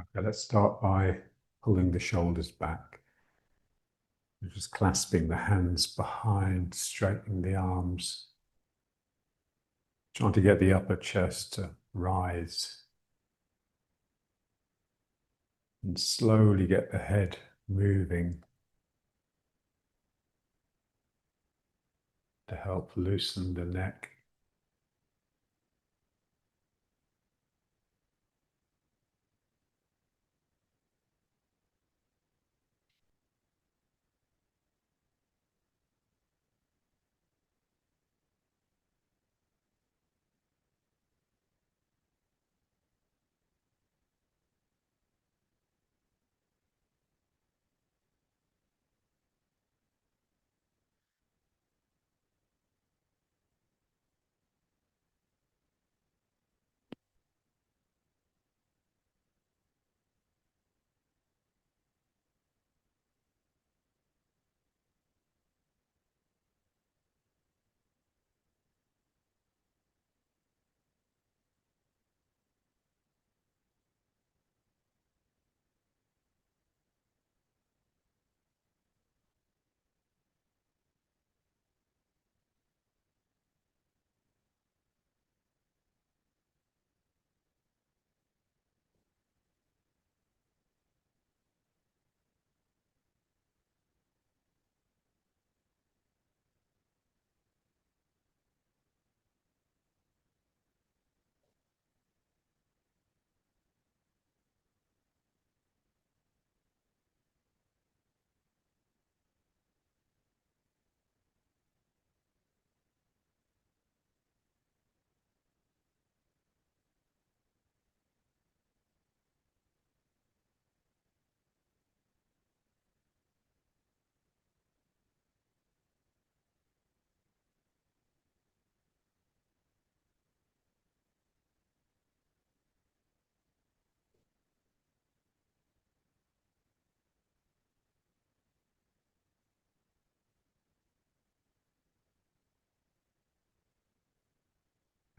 Okay, let's start by pulling the shoulders back. Just clasping the hands behind, straightening the arms. Trying to get the upper chest to rise. And slowly get the head moving to help loosen the neck.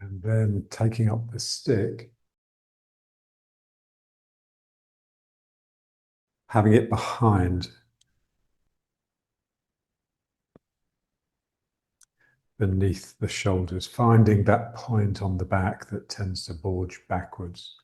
And then taking up the stick, having it behind, beneath the shoulders, finding that point on the back that tends to bulge backwards.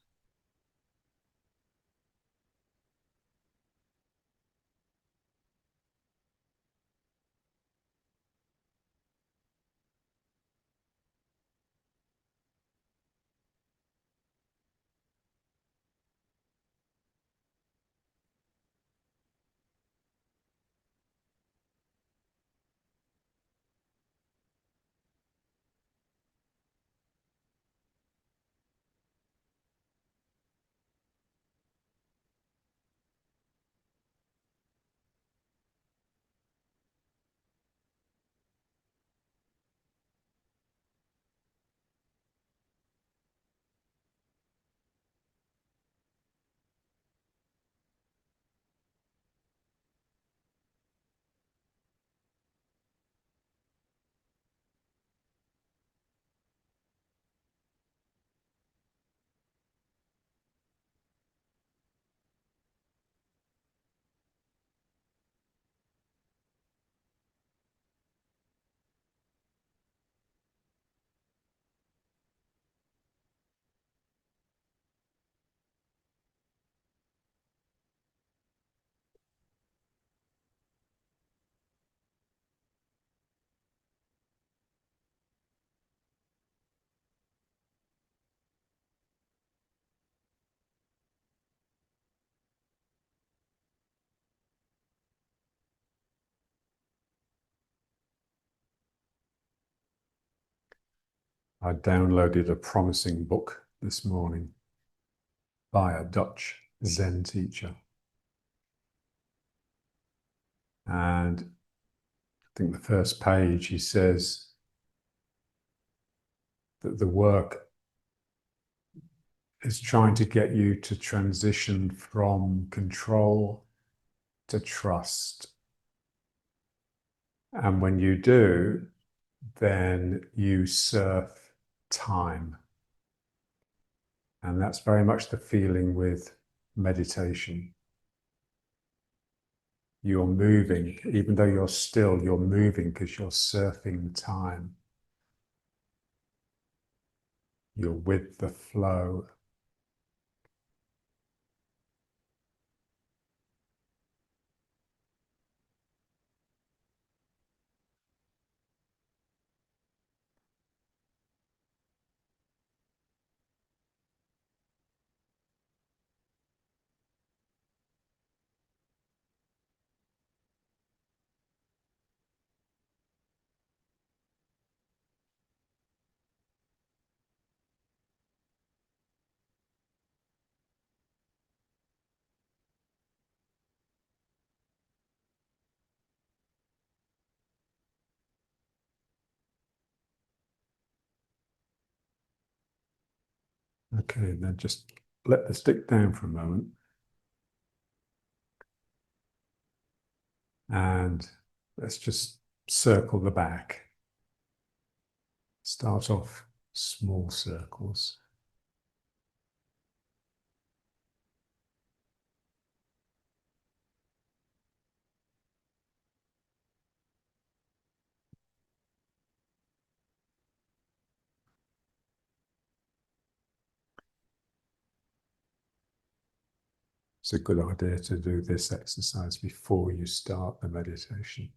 I downloaded a promising book this morning by a Dutch Zen teacher. And I think the first page, he says that the work is trying to get you to transition from control to trust. And when you do, then you surf time. And that's very much the feeling with meditation. You're moving, even though you're still, you're moving because you're surfing time. You're with the flow. Okay, then just let the stick down for a moment. And let's just circle the back. Start off small circles. It's a good idea to do this exercise before you start the meditation.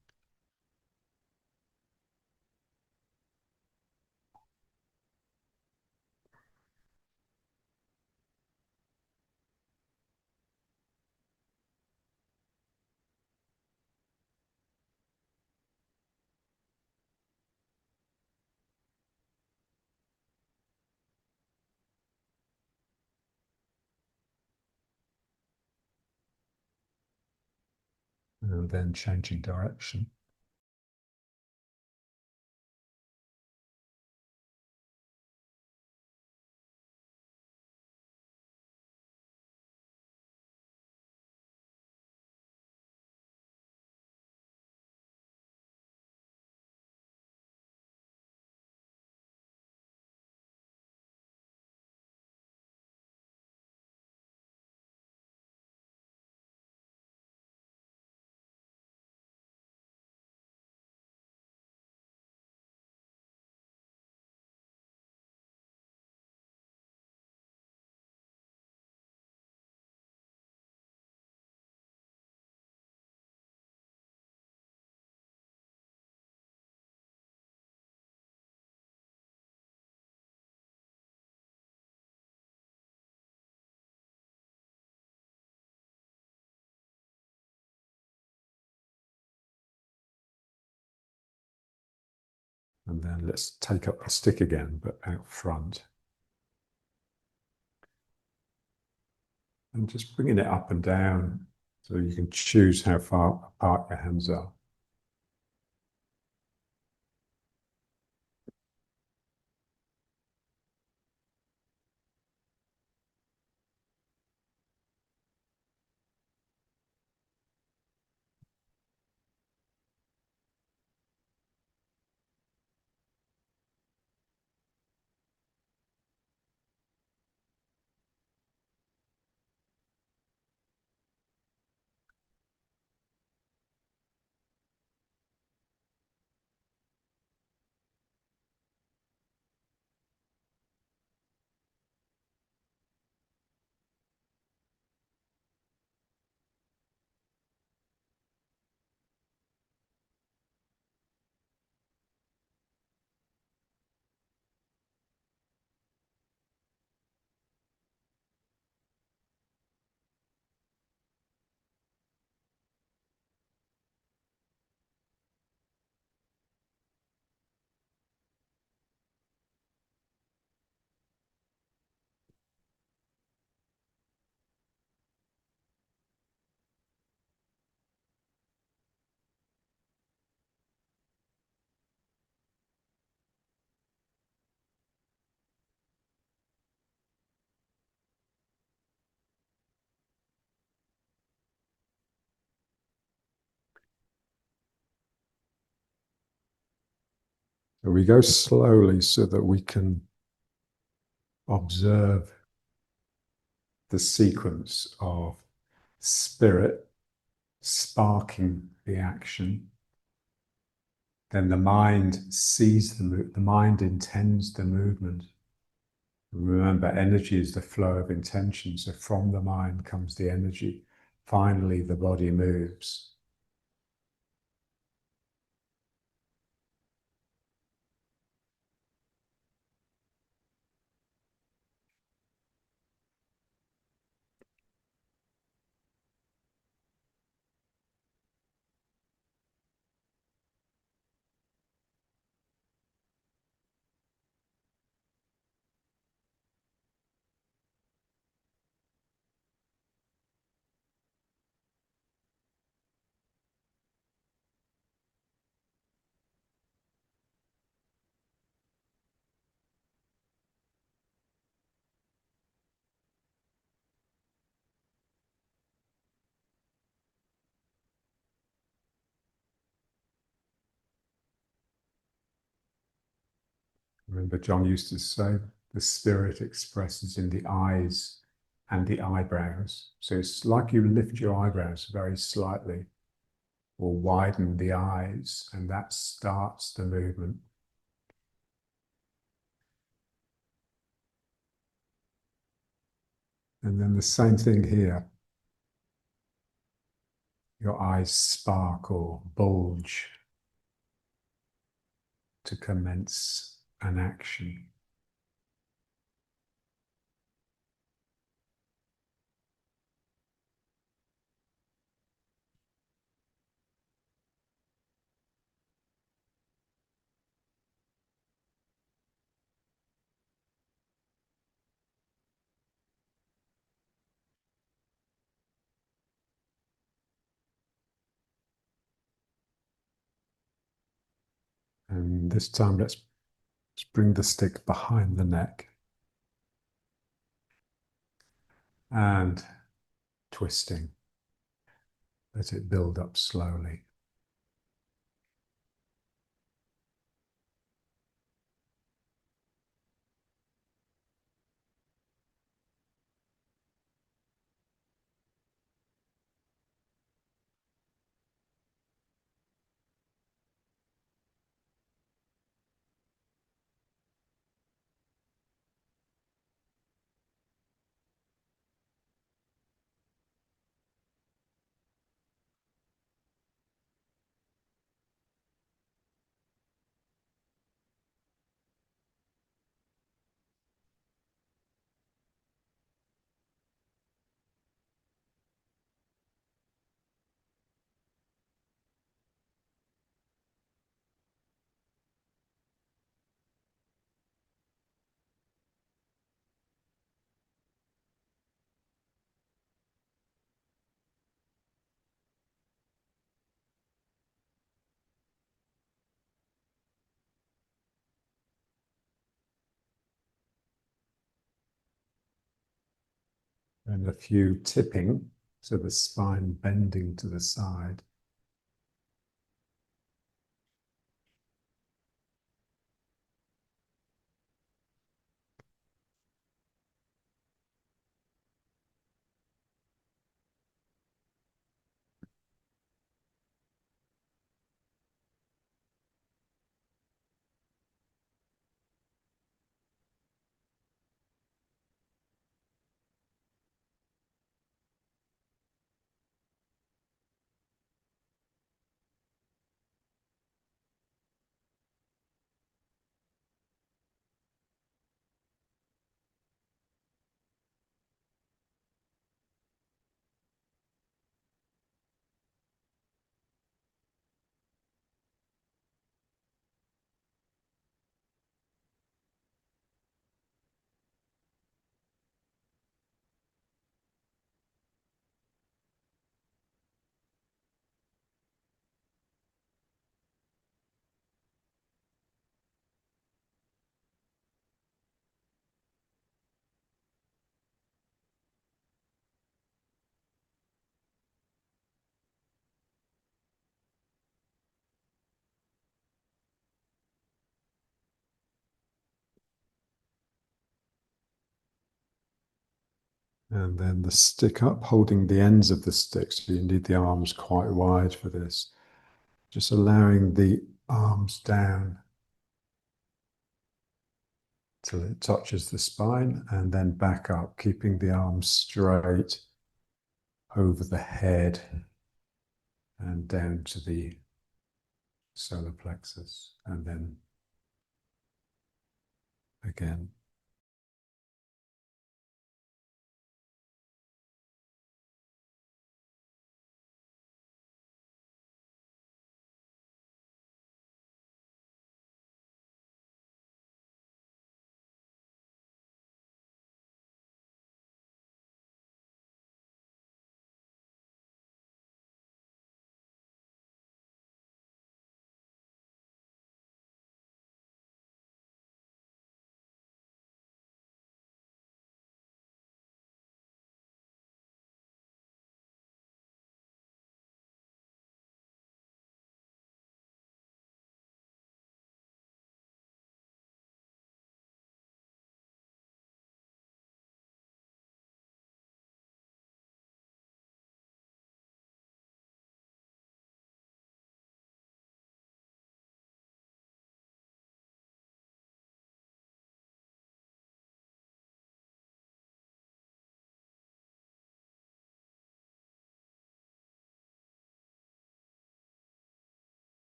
And then changing direction. And then let's take up the stick again, but out front. And just bringing it up and down so you can choose how far apart your hands are. So we go slowly so that we can observe the sequence of spirit sparking the action. Then the mind sees the mind intends the movement. Remember, energy is the flow of intention. So from the mind comes the energy. Finally, the body moves. Remember, John used to say, the spirit expresses in the eyes and the eyebrows. So it's like you lift your eyebrows very slightly or widen the eyes, and that starts the movement. And then the same thing here. Your eyes spark or bulge to commence an action. And this time, let's bring the stick behind the neck and twisting. Let it build up slowly. And a few tipping, so the spine bending to the side. And then the stick up, holding the ends of the stick, so you need the arms quite wide for this. Just allowing the arms down till it touches the spine, and then back up, keeping the arms straight over the head and down to the solar plexus, and then again.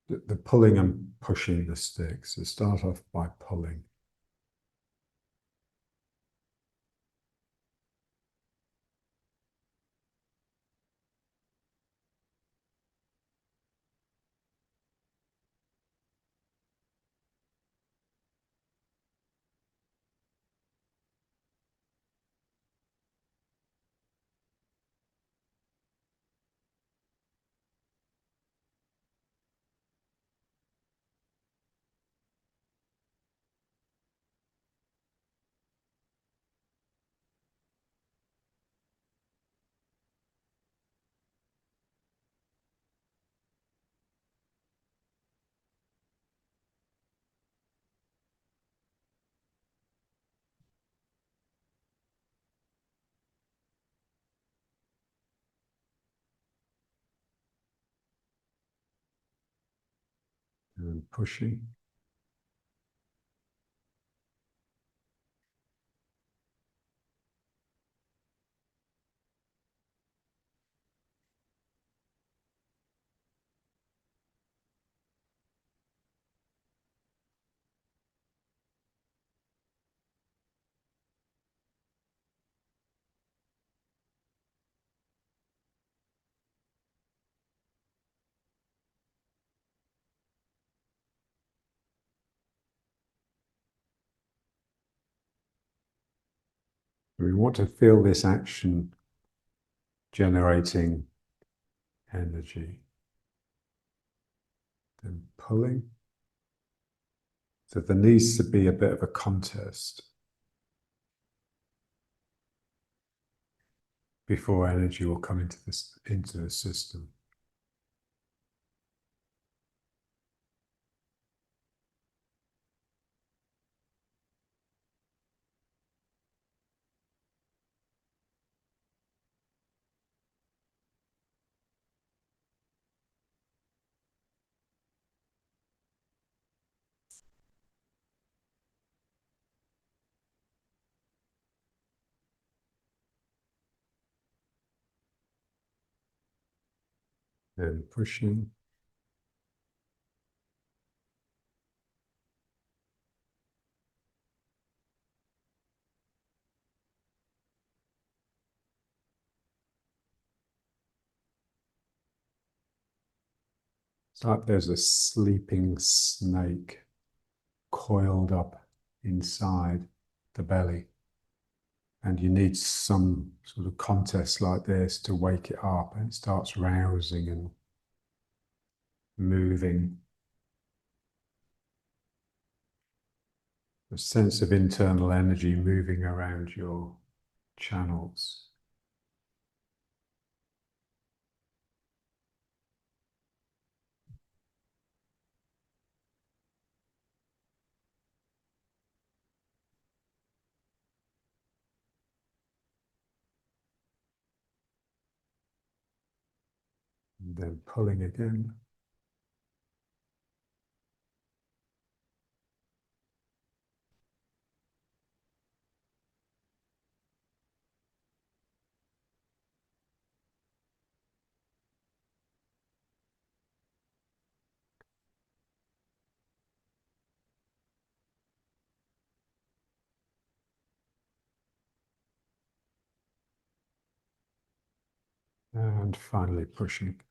The pulling and pushing the sticks. So start off by pulling. And pushing. We want to feel this action generating energy. Then pulling. So there needs to be a bit of a contest before energy will come into the system. Then pushing. It's like there's a sleeping snake coiled up inside the belly. And you need some sort of contest like this to wake it up, and it starts rousing and moving. A sense of internal energy moving around your channels. then pulling again. And finally pushing.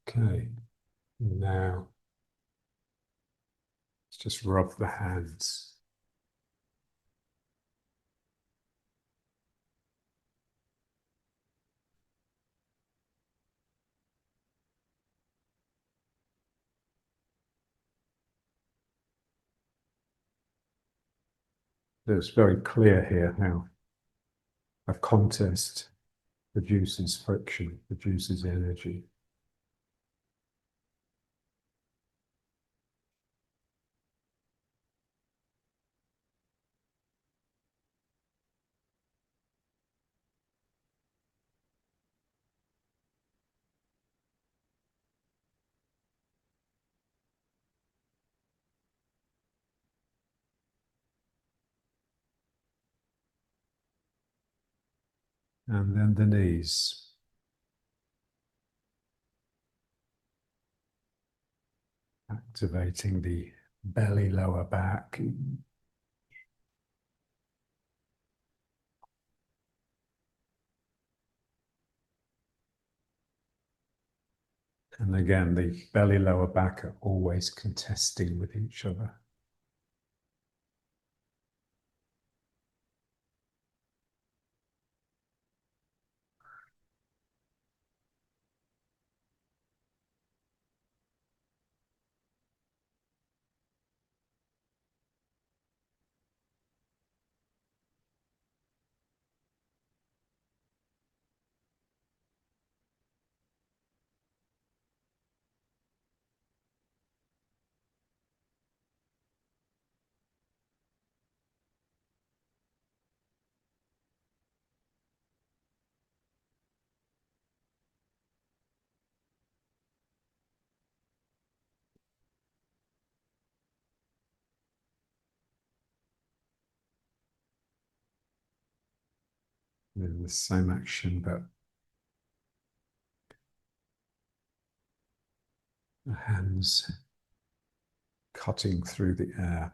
Okay, now let's just rub the hands. It's very clear here how a contest produces friction, produces energy. And then the knees. Activating the belly, lower back. And again, the belly, lower back are always contesting with each other. And the same action, but the hands cutting through the air.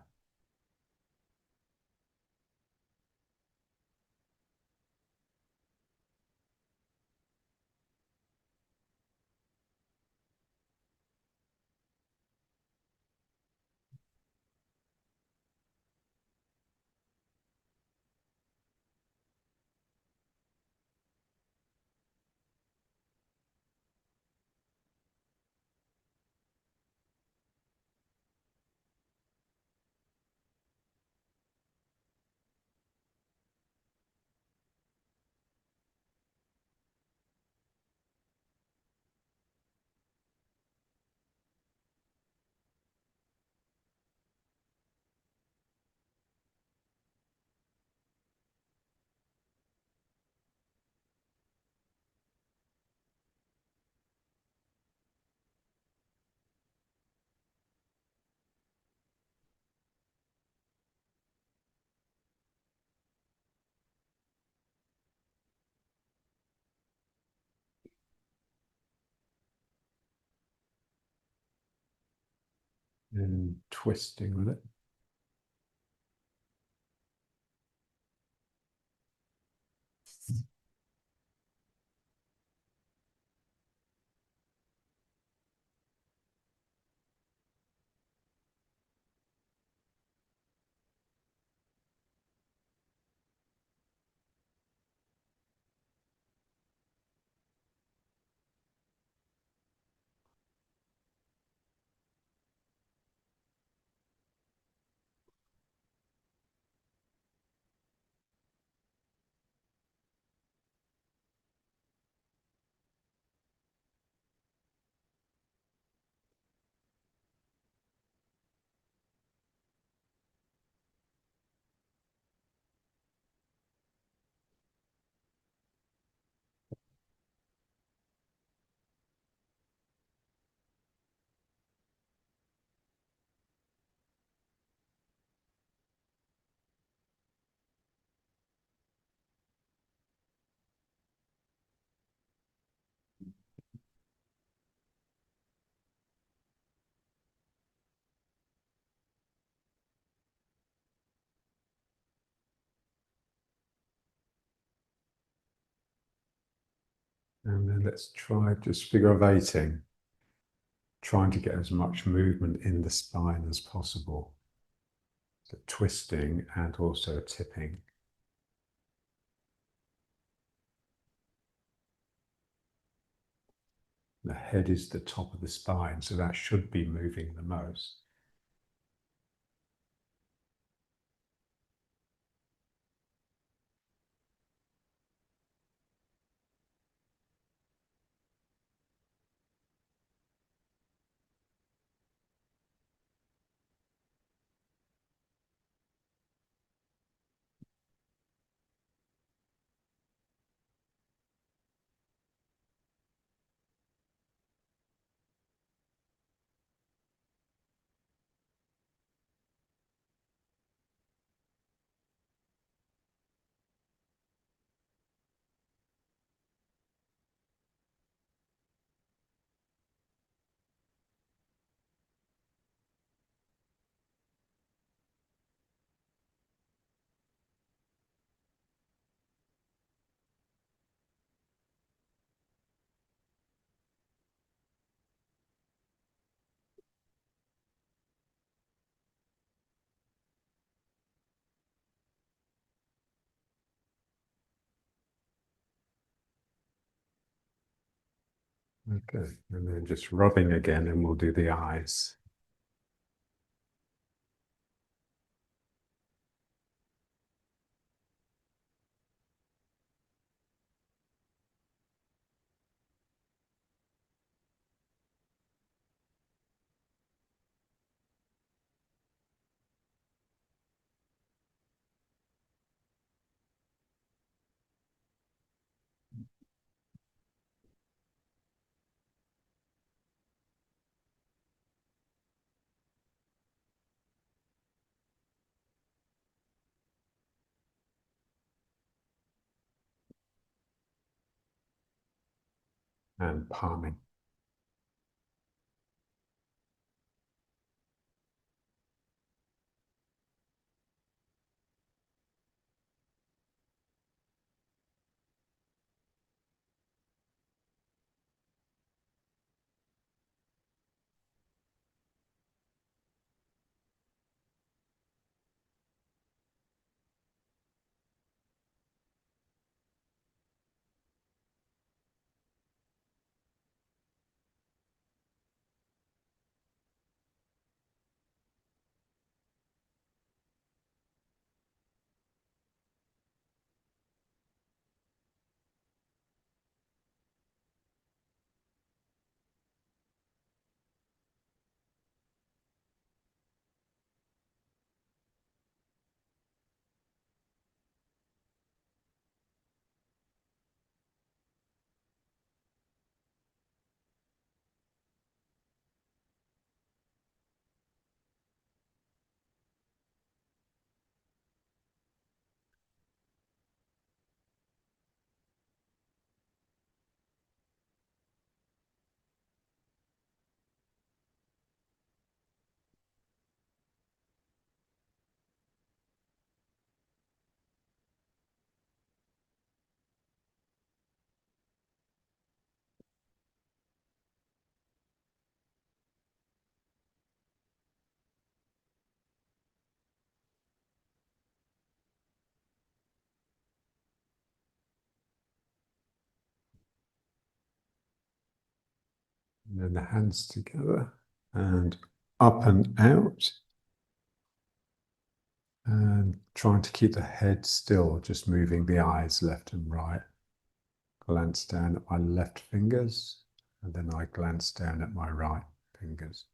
And twisting with it. And then let's try just figure of eighting, trying to get as much movement in the spine as possible. So twisting and also tipping. The head is the top of the spine, so that should be moving the most. Okay, and then just rubbing again, and we'll do the eyes. And palming. And then the hands together and up and out. And trying to keep the head still, just moving the eyes left and right. Glance down at my left fingers, and then I glance down at my right fingers.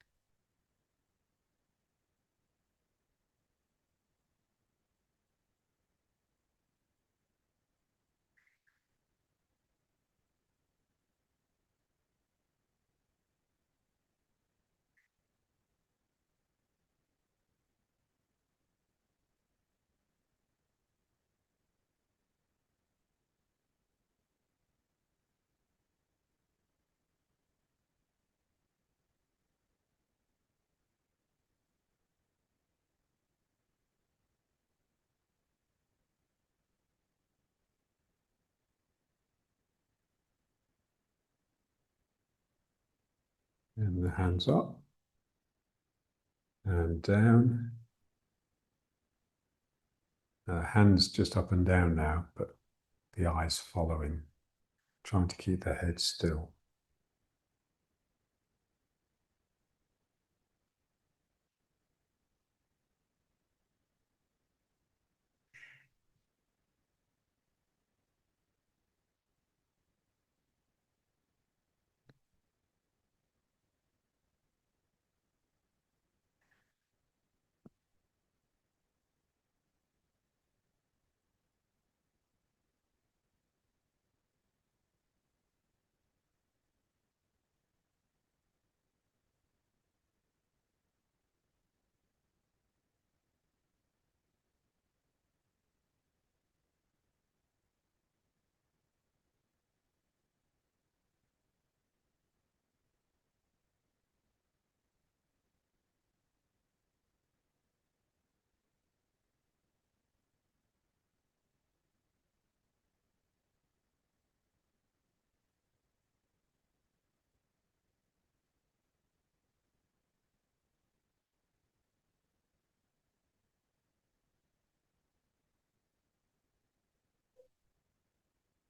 And the hands up and down. Hands just up and down now, but the eyes following, trying to keep their head still.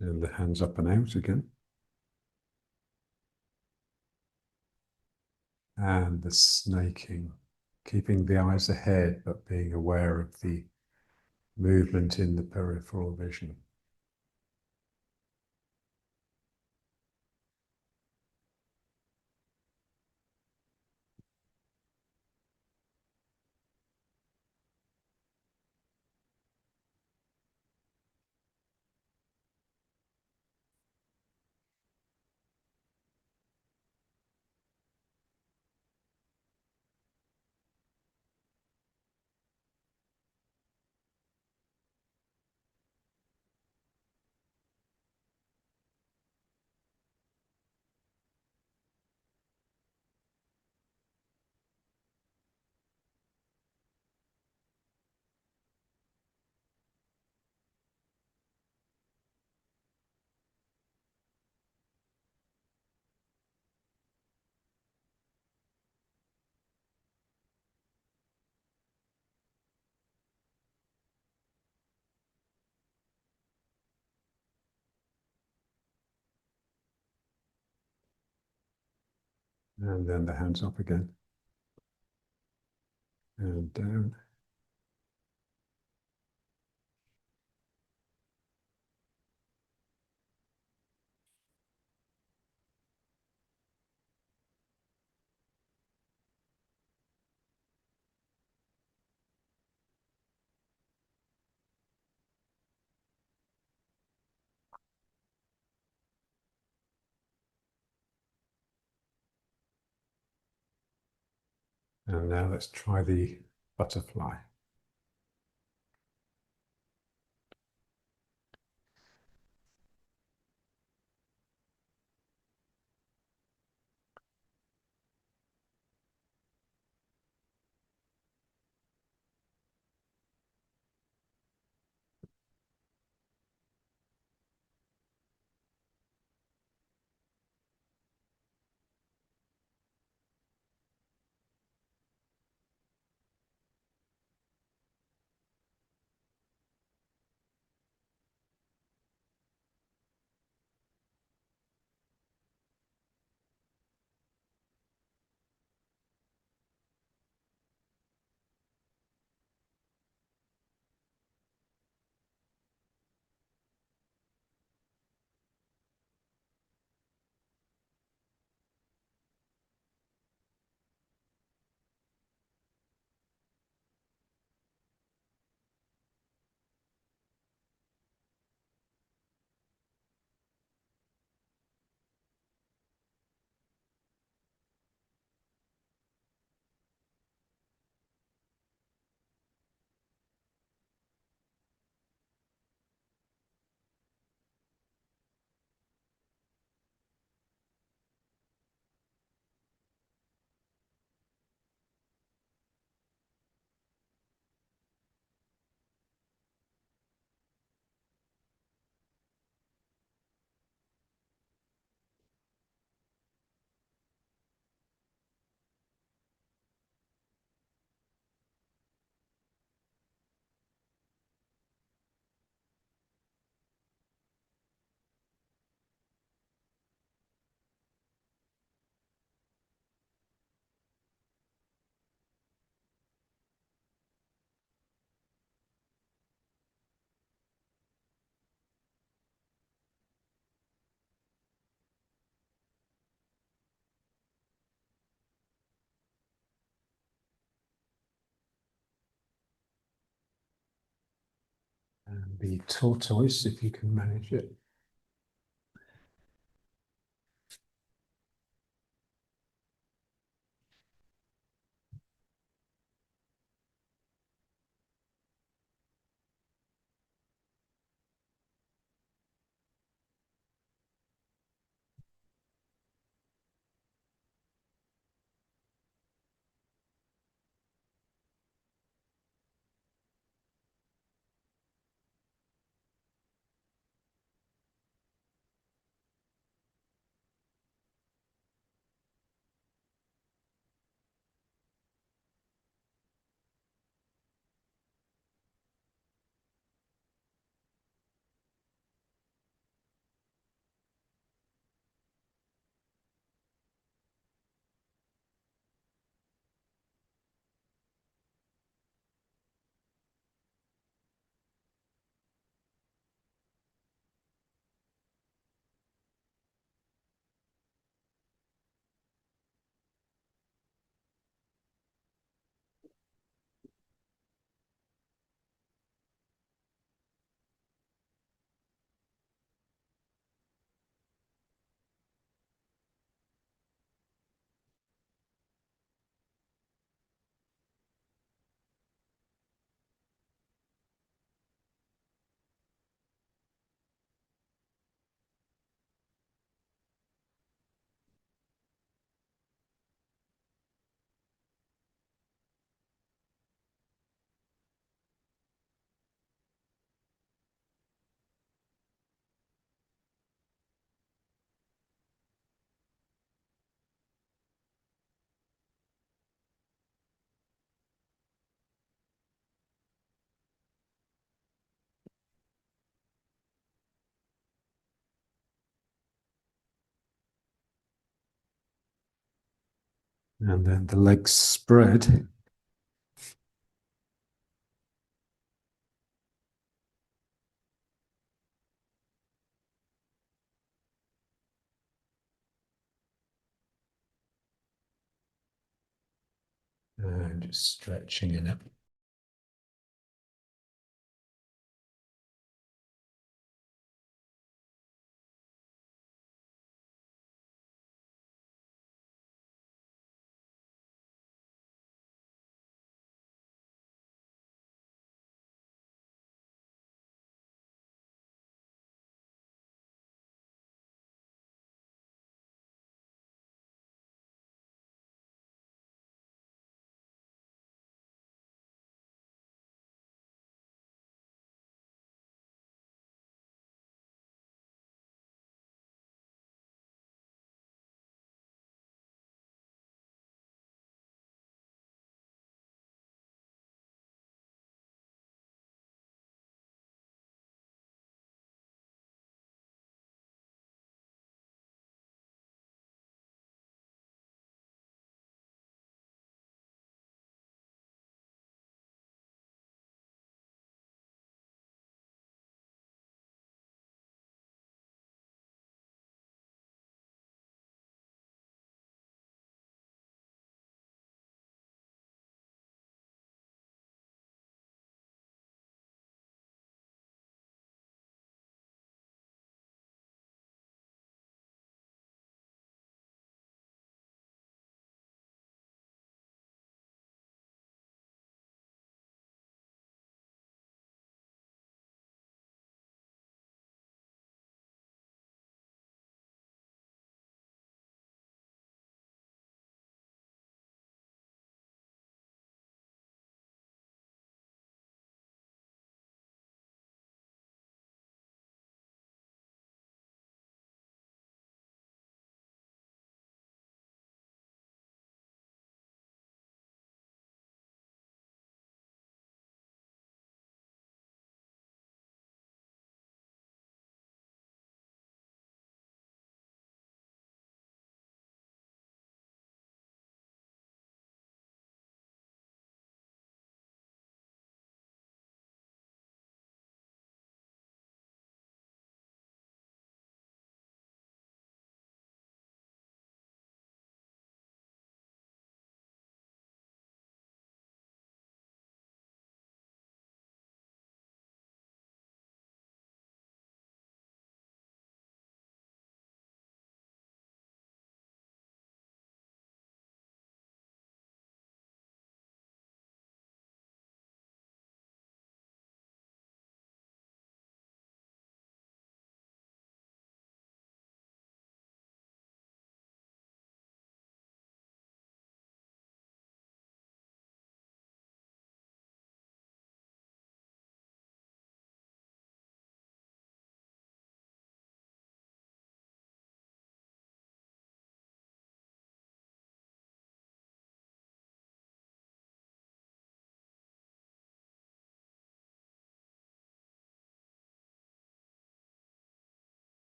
And the hands up and out again. And the snaking, keeping the eyes ahead, but being aware of the movement in the peripheral vision. And then the hands up again. And down. And now let's try the butterfly. the tortoise, if you can manage it. And then the legs spread. And just stretching in it.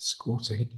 squatting.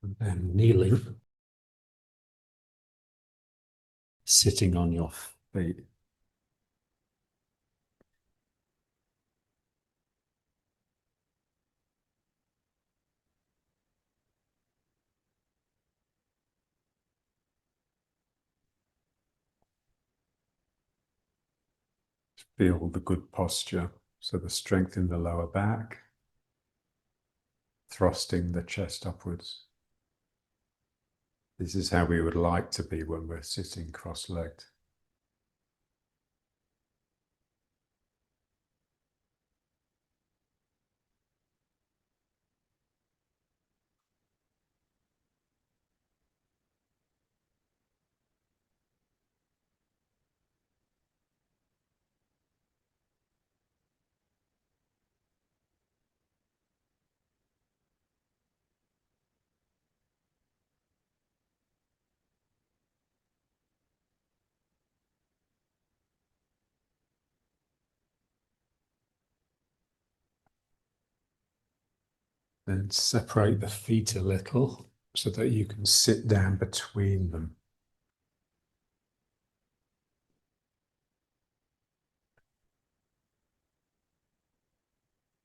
And then kneeling, sitting on your feet. Feel the good posture. So the strength in the lower back, thrusting the chest upwards. This is how we would like to be when we're sitting cross-legged. Then separate the feet a little so that you can sit down between them.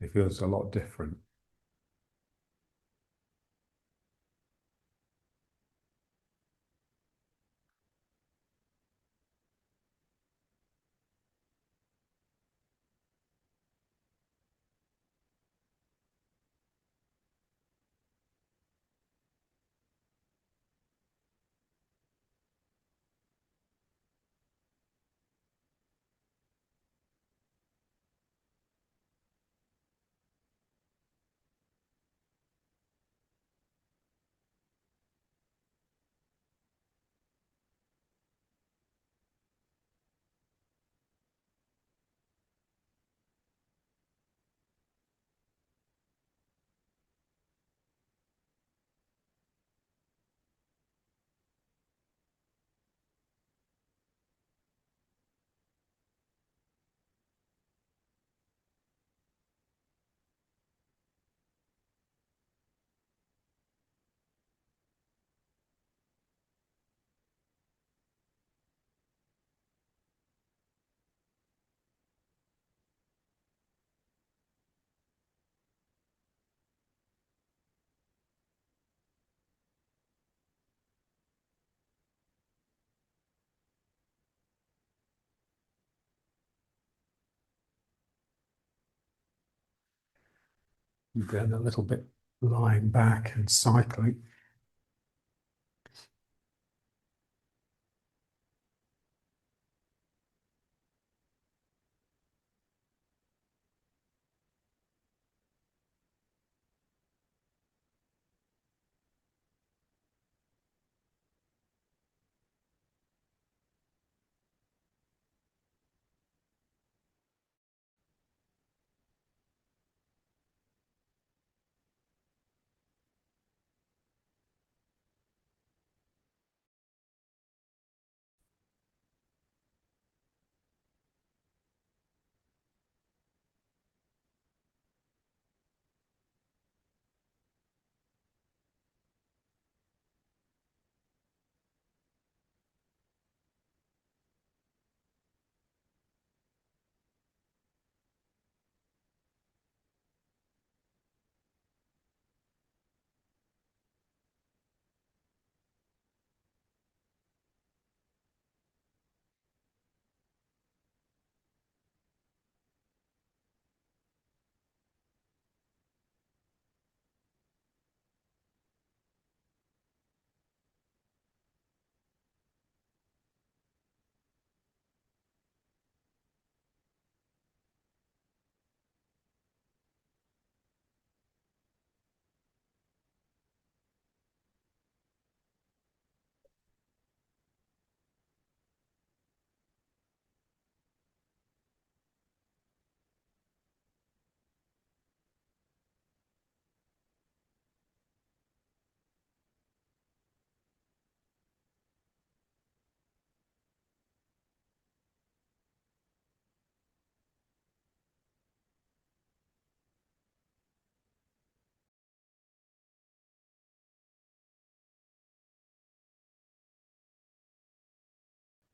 It feels a lot different. Then a little bit lying back and cycling.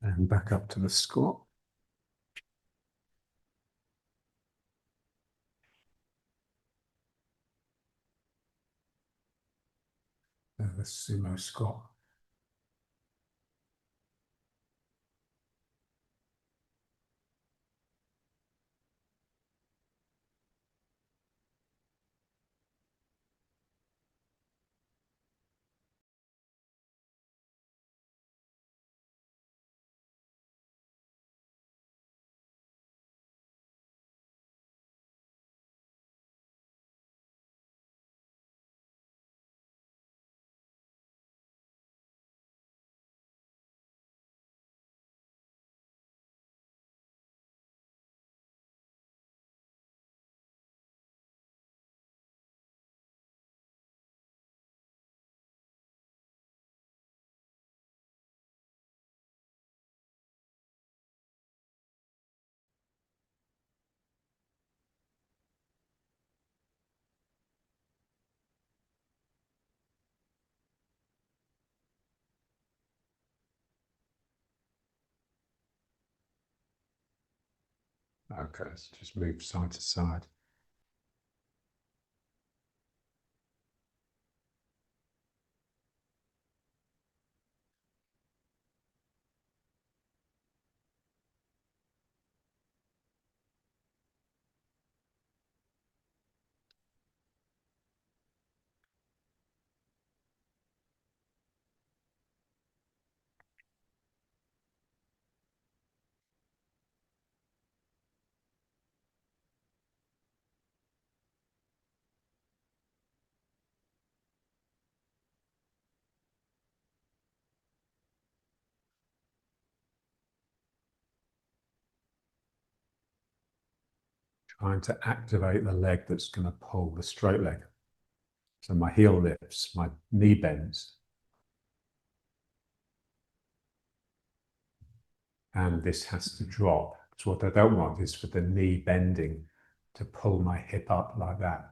And back up to the squat. The sumo squat. Okay, let's just move side to side. Trying to activate the leg that's going to pull, the straight leg. So my heel lifts, my knee bends. And this has to drop. So what I don't want is for the knee bending to pull my hip up like that.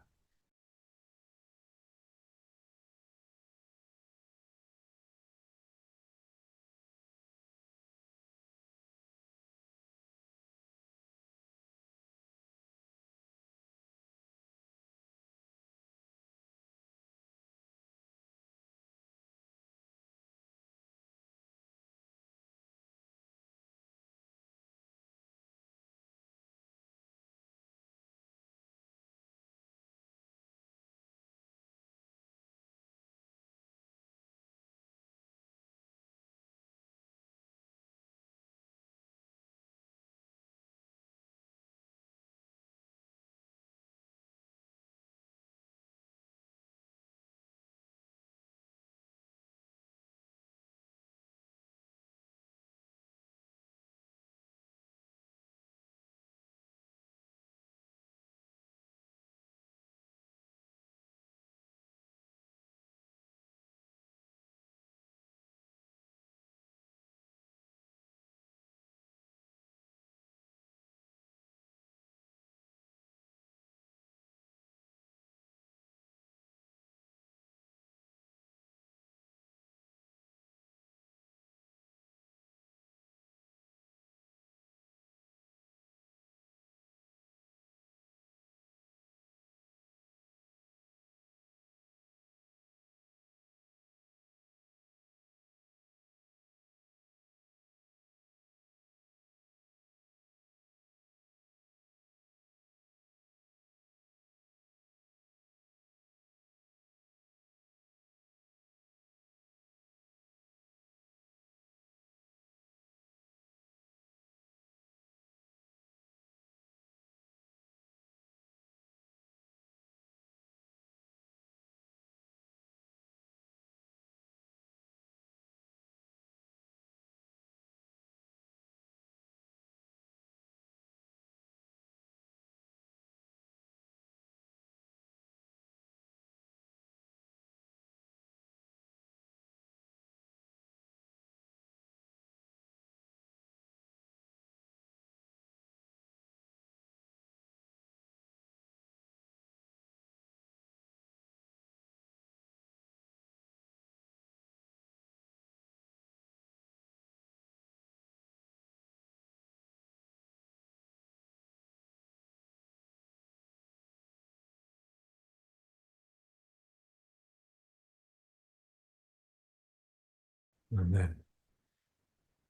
And then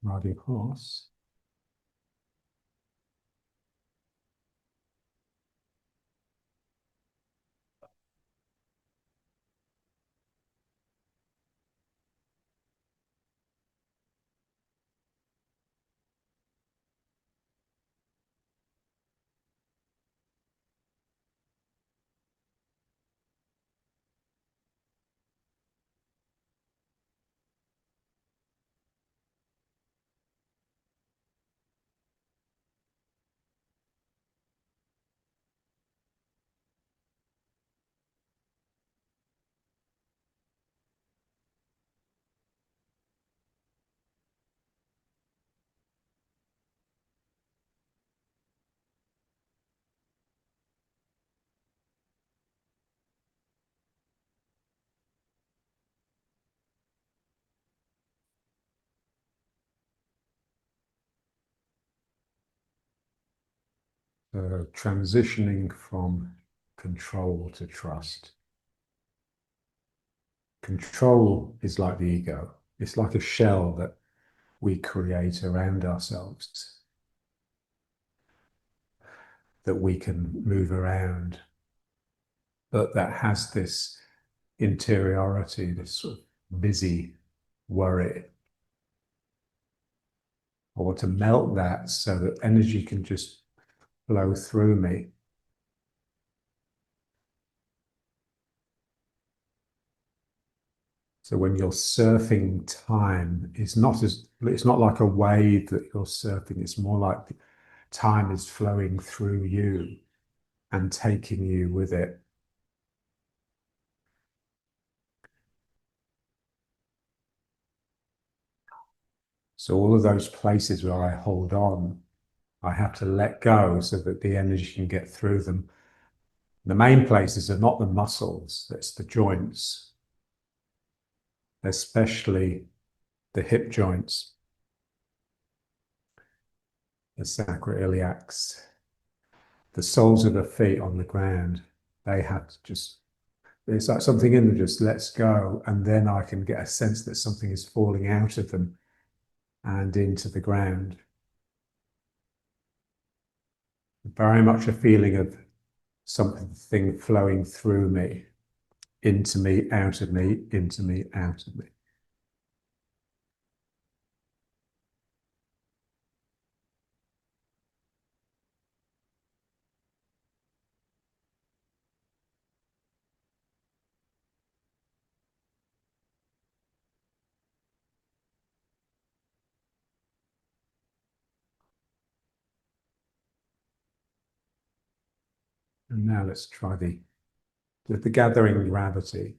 riding horse. Transitioning from control to trust. Control is like the ego. It's like a shell that we create around ourselves that we can move around, but that has this interiority, this sort of busy worry. I want to melt that so that energy can just flow through me. So when you're surfing time, it's not like a wave that you're surfing. It's more like time is flowing through you and taking you with it. So all of those places where I hold on, I have to let go so that the energy can get through them. The main places are not the muscles, it's the joints, especially the hip joints, the sacroiliacs, the soles of the feet on the ground. They have to just, it's like something in them just lets go, and then I can get a sense that something is falling out of them and into the ground. Very much a feeling of something flowing through me, into me, out of me, into me, out of me. And now let's try the gathering gravity.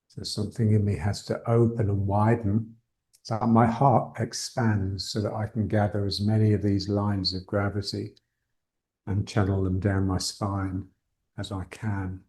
So something in me has to open and widen. So my heart expands so that I can gather as many of these lines of gravity and channel them down my spine as I can.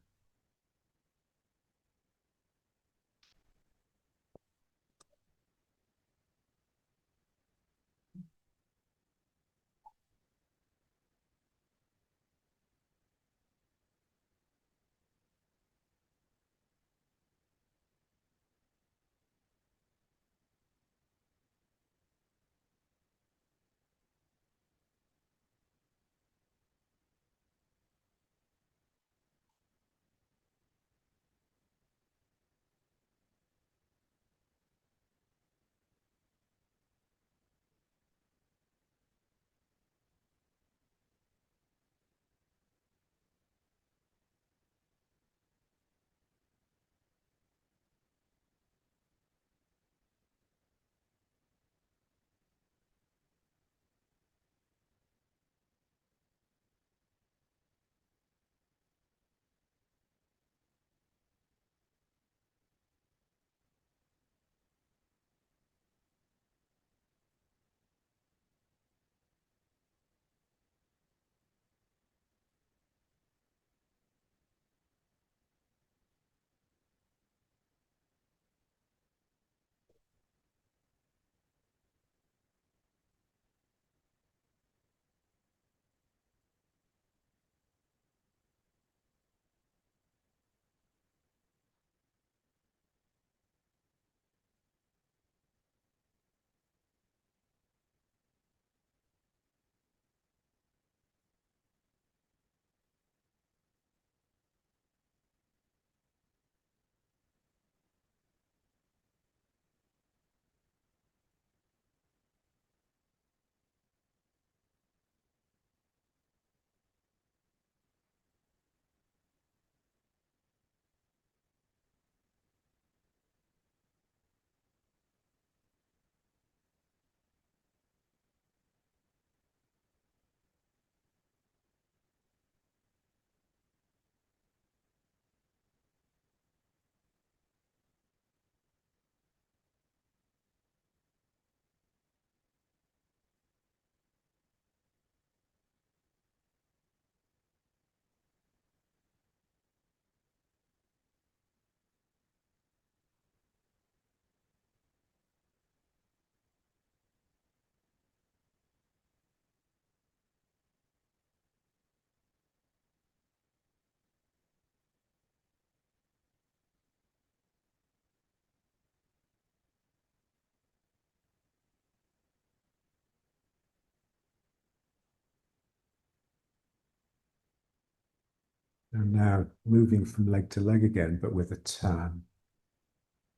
And now moving from leg to leg again, but with a turn.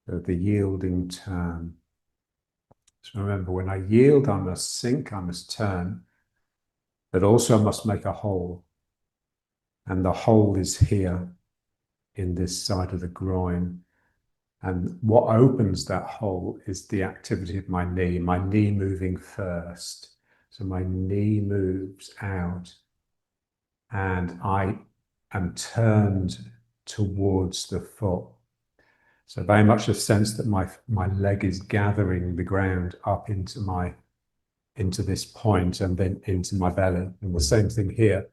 So the yielding turn. So remember, when I yield, I must sink, I must turn, but also I must make a hole. And the hole is here in this side of the groin. And what opens that hole is the activity of my knee moving first. So my knee moves out and I am turned towards the foot. So very much a sense that my leg is gathering the ground up into this point and then into my belly. And the same thing here,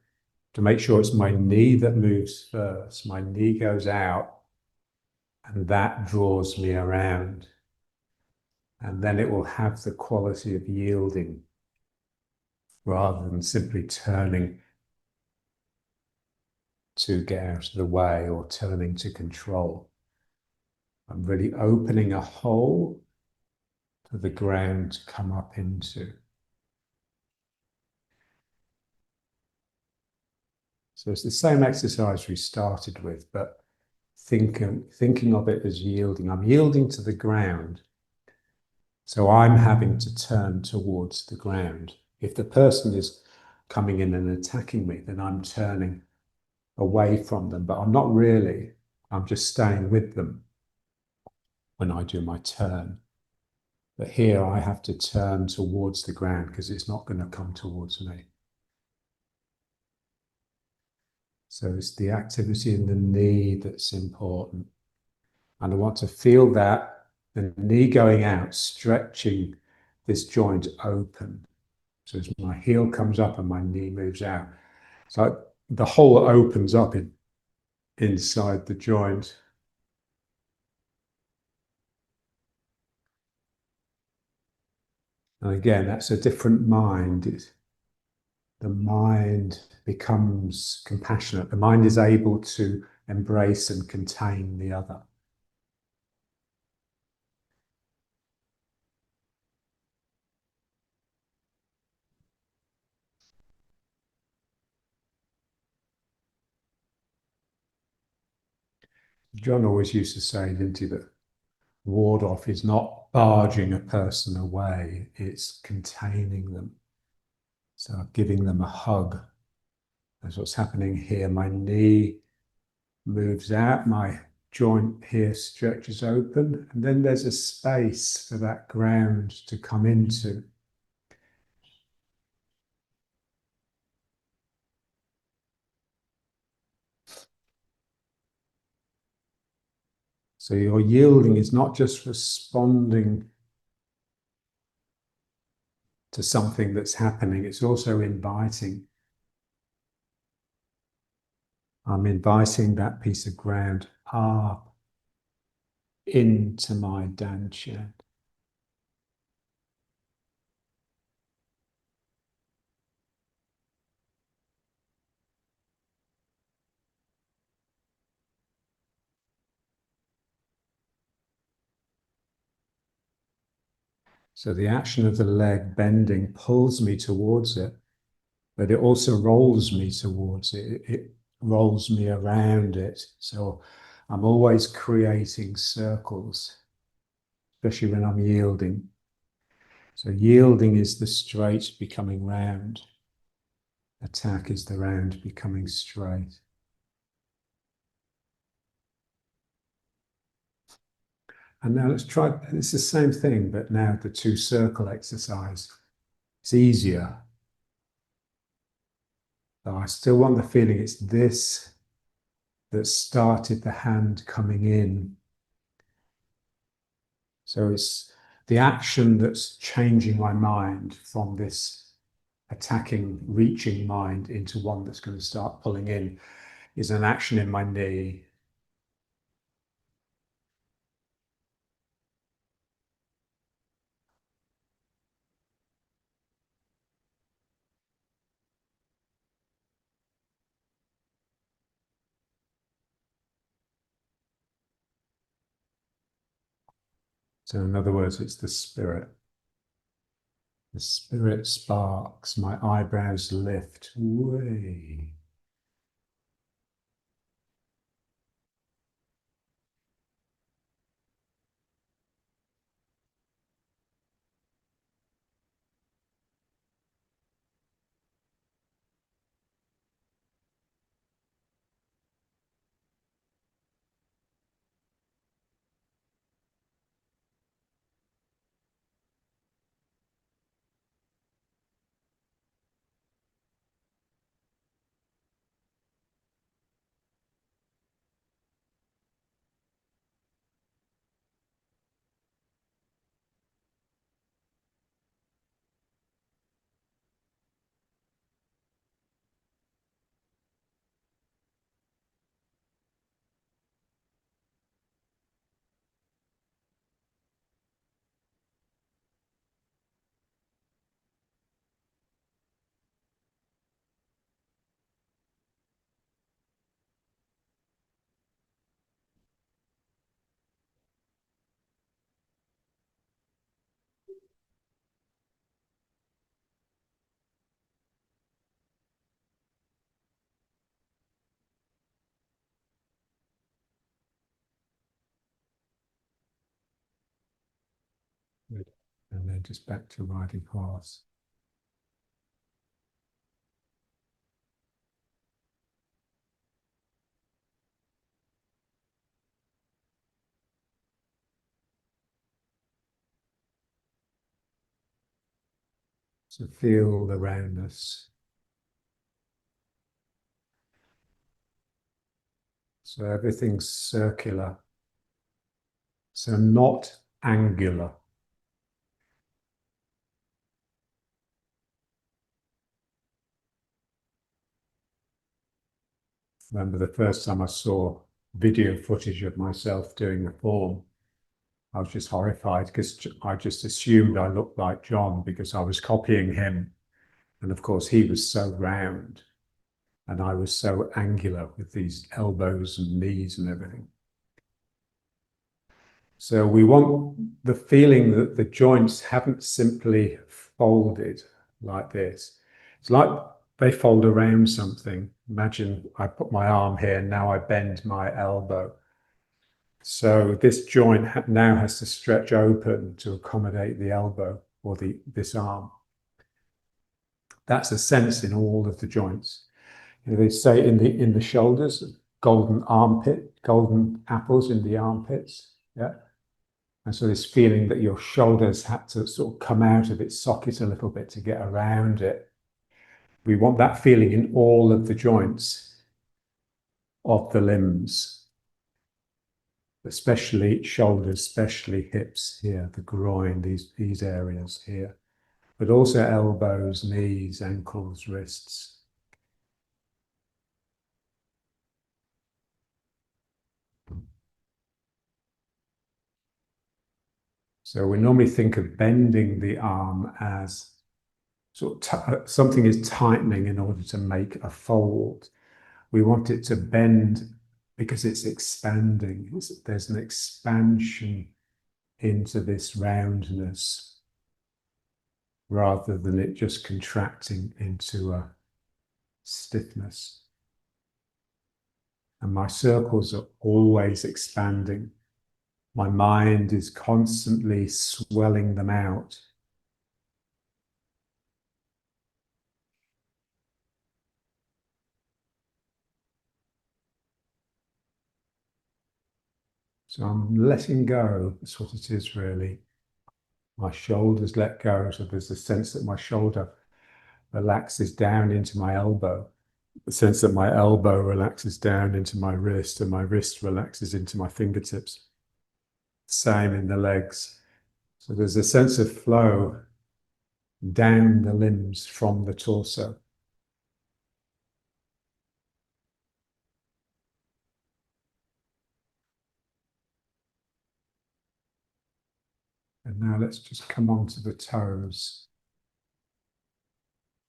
to make sure it's my knee that moves first. My knee goes out and that draws me around. And then it will have the quality of yielding rather than simply turning to get out of the way or turning to control. I'm really opening a hole for the ground to come up into. So it's the same exercise we started with, but thinking of it as yielding. I'm yielding to the ground, so I'm having to turn towards the ground. If the person is coming in and attacking me, then I'm turning away from them, but I'm not really. I'm just staying with them when I do my turn. But here I have to turn towards the ground because it's not going to come towards me. So it's the activity in the knee that's important. And I want to feel that, the knee going out, stretching this joint open. So as my heel comes up and my knee moves out. So the hole opens up inside the joint. And again, that's a different mind. The mind becomes compassionate. The mind is able to embrace and contain the other. John always used to say, didn't he, that ward off is not barging a person away, it's containing them. So giving them a hug. That's what's happening here. My knee moves out, my joint here stretches open, and then there's a space for that ground to come into. So your yielding is not just responding to something that's happening, it's also inviting. I'm inviting that piece of ground up into my dantian. So the action of the leg bending pulls me towards it, but it also rolls me towards it. It rolls me around it. So I'm always creating circles, especially when I'm yielding. So yielding is the straight becoming round. Attack is the round becoming straight. And now let's try, it's the same thing, but now the two circle exercise. It's easier. But I still want the feeling it's this that started the hand coming in. So it's the action that's changing my mind from this attacking, reaching mind into one that's going to start pulling in is an action in my knee. So in other words, it's the spirit. The spirit sparks, my eyebrows lift way. Good. And then just back to riding horse. So feel the roundness. So everything's circular. So not angular. Remember the first time I saw video footage of myself doing the form, I was just horrified because I just assumed I looked like John because I was copying him. And of course, he was so round and I was so angular with these elbows and knees and everything. So we want the feeling that the joints haven't simply folded like this. It's like they fold around something. Imagine I put my arm here, now I bend my elbow. So this joint now has to stretch open to accommodate the elbow or this arm. That's a sense in all of the joints. You know, they say in the shoulders, golden armpit, golden apples in the armpits. Yeah. And so this feeling that your shoulders had to sort of come out of its socket a little bit to get around it. We want that feeling in all of the joints of the limbs, especially shoulders, especially hips here, the groin, these areas here, but also elbows, knees, ankles, wrists. So we normally think of bending the arm as sort of something is tightening in order to make a fold. We want it to bend because it's expanding. There's an expansion into this roundness rather than it just contracting into a stiffness. And my circles are always expanding. My mind is constantly swelling them out. So I'm letting go. That's what it is, really. My shoulders let go. So there's a sense that my shoulder relaxes down into my elbow. The sense that my elbow relaxes down into my wrist and my wrist relaxes into my fingertips. Same in the legs. So there's a sense of flow down the limbs from the torso. And now let's just come on to the toes.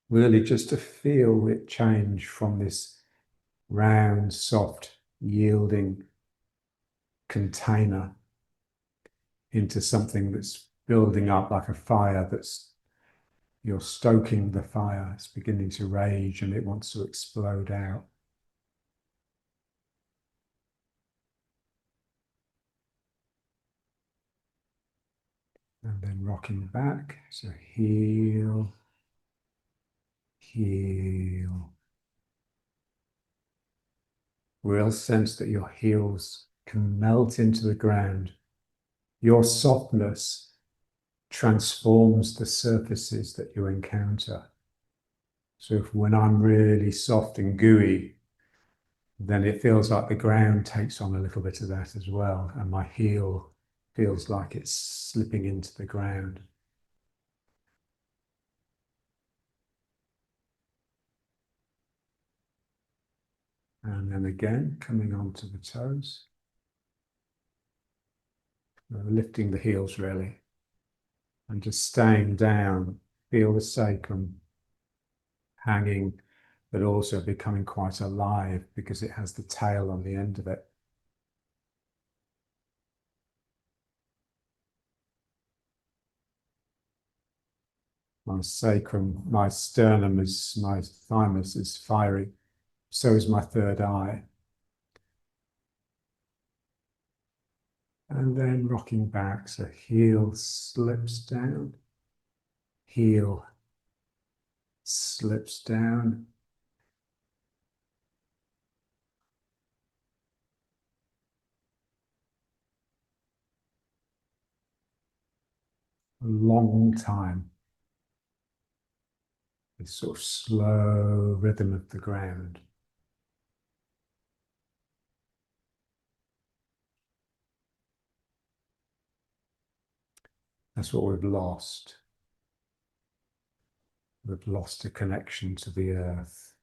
Really just to feel it change from this round, soft, yielding container into something that's building up like a fire that's you're stoking the fire. It's beginning to rage and it wants to explode out. And then rocking back. So heel, heel. Real sense that your heels can melt into the ground. Your softness transforms the surfaces that you encounter. So if when I'm really soft and gooey, then it feels like the ground takes on a little bit of that as well. And my heel feels like it's slipping into the ground. And then again, coming onto the toes. Lifting the heels really. And just staying down. Feel the sacrum hanging, but also becoming quite alive because it has the tail on the end of it. My sacrum, my sternum is, my thymus is fiery. So is my third eye. And then rocking back, so heel slips down, heel slips down. A long time. This sort of slow rhythm of the ground. That's what we've lost. We've lost a connection to the earth.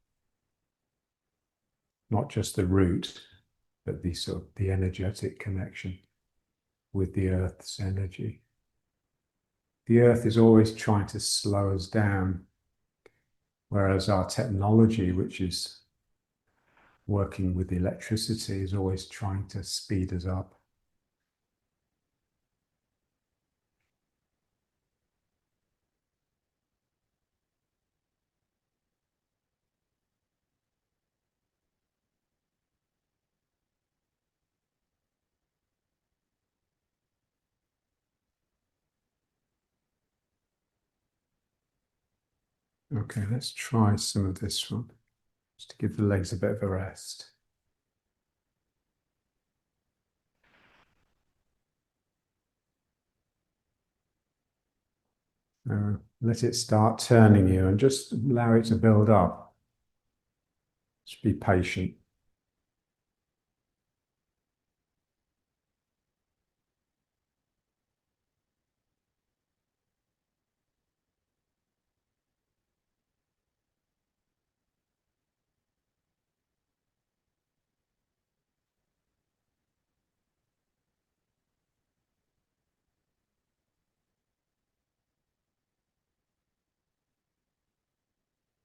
Not just the root, but the sort of the energetic connection with the earth's energy. The earth is always trying to slow us down, whereas our technology, which is working with electricity, is always trying to speed us up. Okay, let's try some of this one, just to give the legs a bit of a rest. Let it start turning you and just allow it to build up. Just be patient.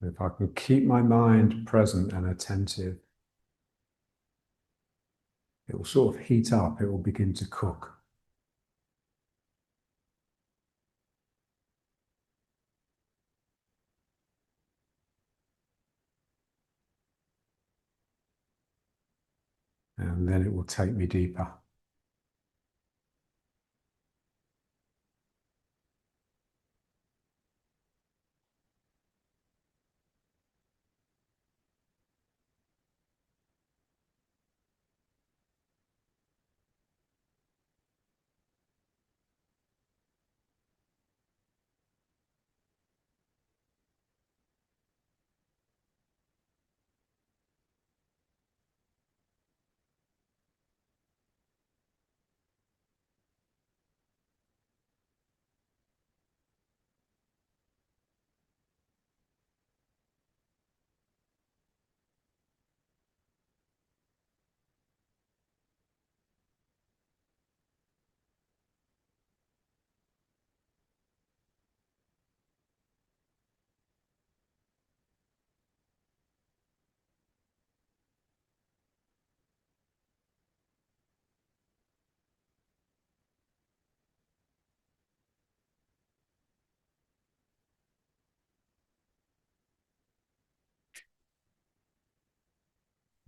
If I can keep my mind present and attentive, it will sort of heat up, it will begin to cook. And then it will take me deeper.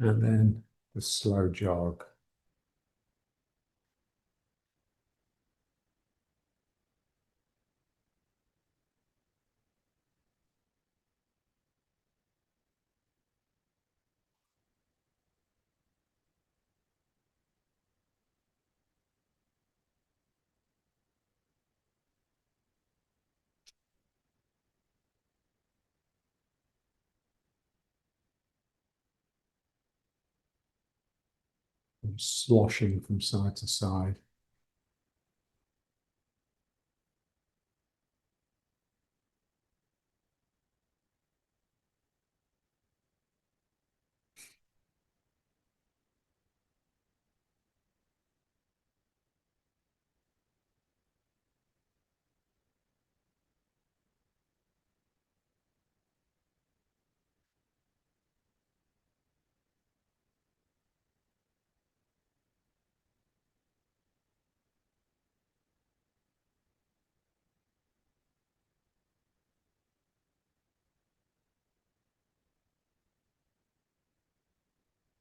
And then the slow jog. Sloshing from side to side.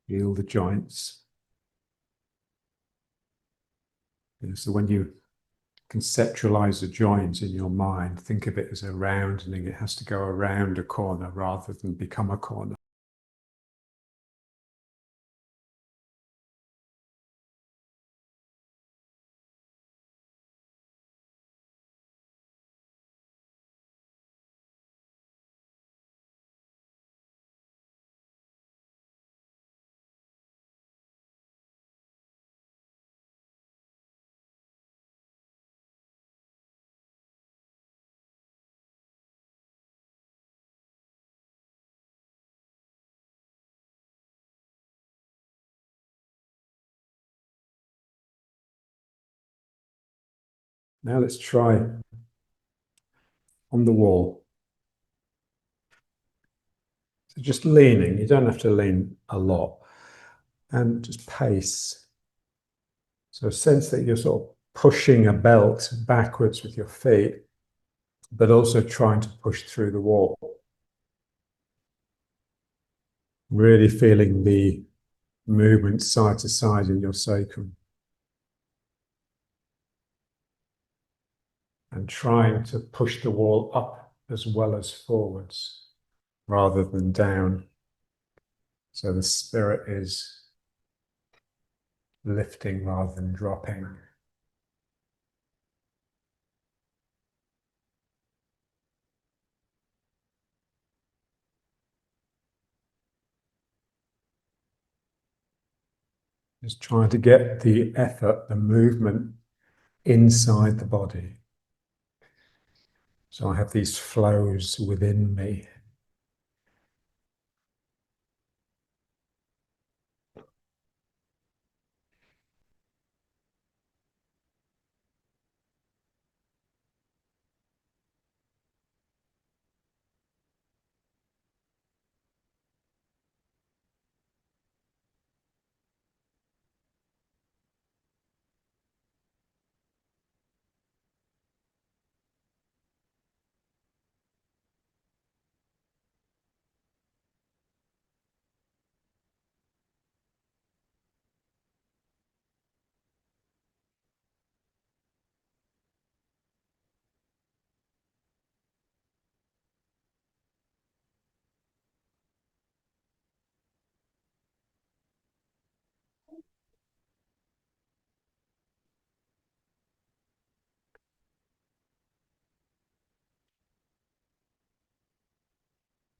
Feel the joints. So when you conceptualize a joint in your mind, think of it as a rounding. It has to go around a corner rather than become a corner. Now let's try on the wall. So just leaning, you don't have to lean a lot, and just pace. So sense that you're sort of pushing a belt backwards with your feet, but also trying to push through the wall. Really feeling the movement side to side in your sacrum. And trying to push the wall up as well as forwards, rather than down. So the spirit is lifting rather than dropping. Just trying to get the effort, the movement inside the body. So I have these flows within me.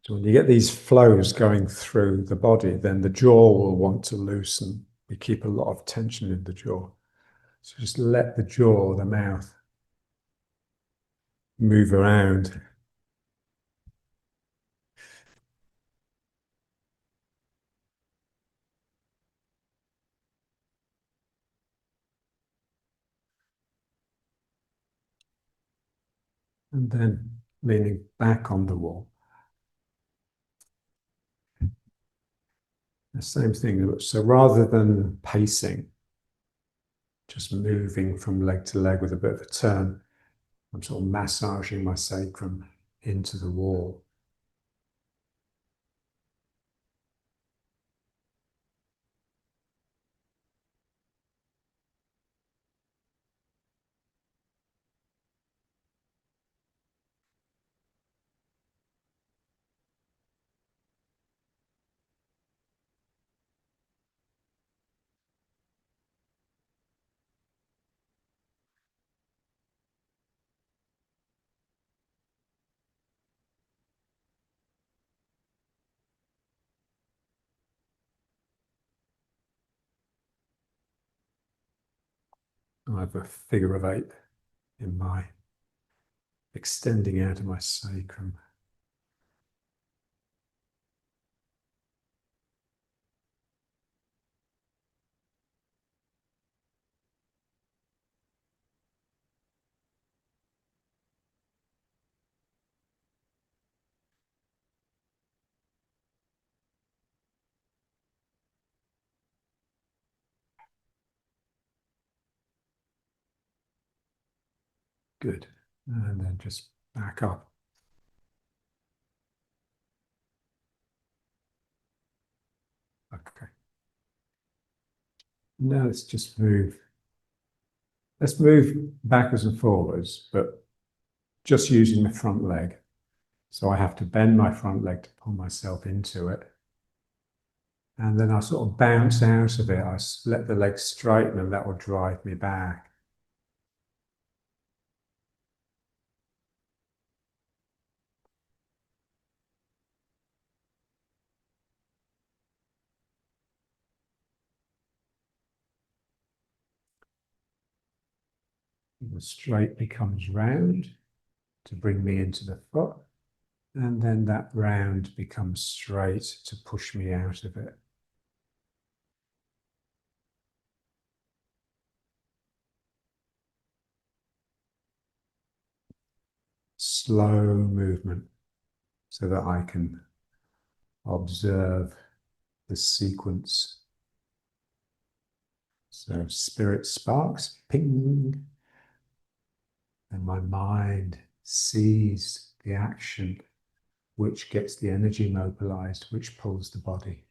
So when you get these flows going through the body, then the jaw will want to loosen. We keep a lot of tension in the jaw. So just let the jaw, the mouth, move around. And then leaning back on the wall. The same thing. So rather than pacing, just moving from leg to leg with a bit of a turn, I'm sort of massaging my sacrum into the wall. I have a figure of 8 in my extending out of my sacrum. Good. And then just back up. Okay. Now let's just move let's move backwards and forwards, but just using the front leg. So I have to bend my front leg to pull myself into it. And then I sort of bounce out of it. I let the leg straighten and that will drive me back. The straight becomes round to bring me into the foot. And then that round becomes straight to push me out of it. Slow movement so that I can observe the sequence. So spirit sparks, ping, and my mind sees the action which gets the energy mobilized, which pulls the body.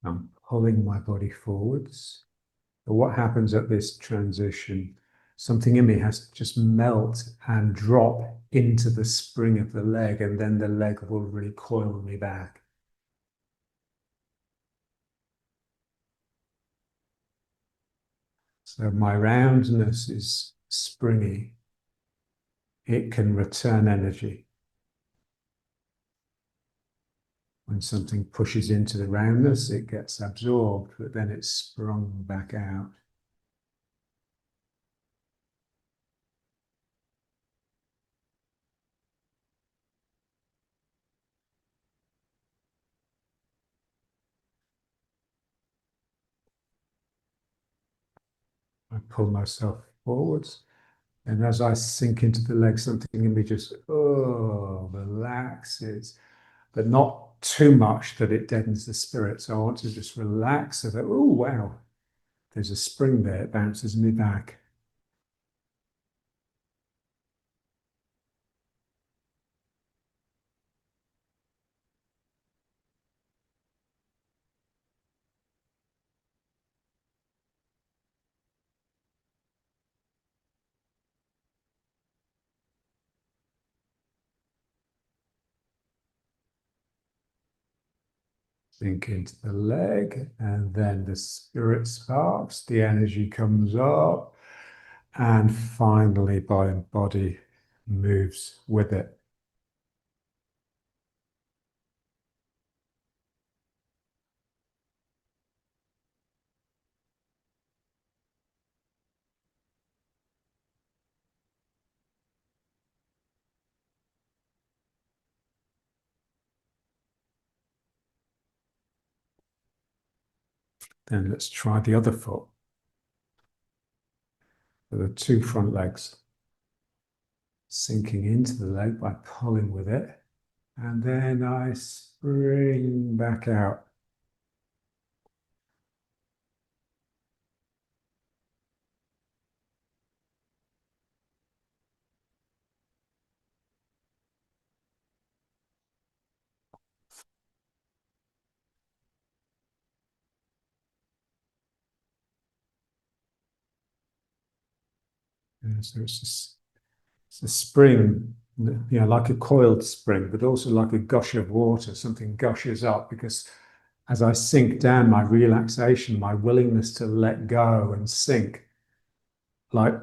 I'm pulling my body forwards. But what happens at this transition? Something in me has to just melt and drop into the spring of the leg, and then the leg will recoil me back. So my roundness is springy. It can return energy. When something pushes into the roundness, it gets absorbed, but then it's sprung back out. I pull myself forwards, and as I sink into the leg, something in me just, relaxes, but not too much that it deadens the spirit. So I want to just relax so that, oh, wow, there's a spring there, it bounces me back. Sink into the leg, and then the spirit sparks, the energy comes up, and finally, body moves with it. Then let's try the other foot. The two front legs, sinking into the leg by pulling with it, and then I spring back out. And so it's a spring, like a coiled spring, but also like a gush of water. Something gushes up because as I sink down, my relaxation, my willingness to let go and sink, like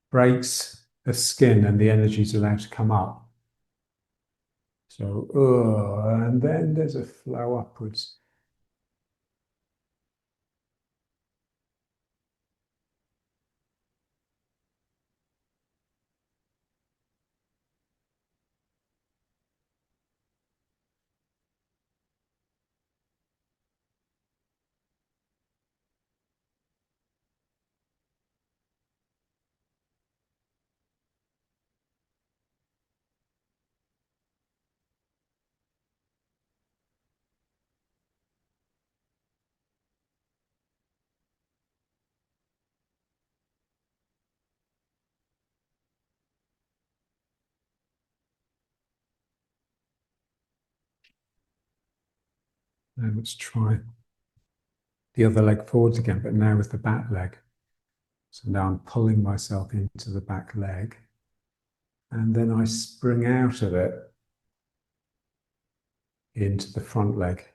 breaks the skin and the energy is allowed to come up. So, and then there's a flow upwards. And let's try the other leg forwards again, but now with the back leg. So now I'm pulling myself into the back leg. And then I spring out of it into the front leg.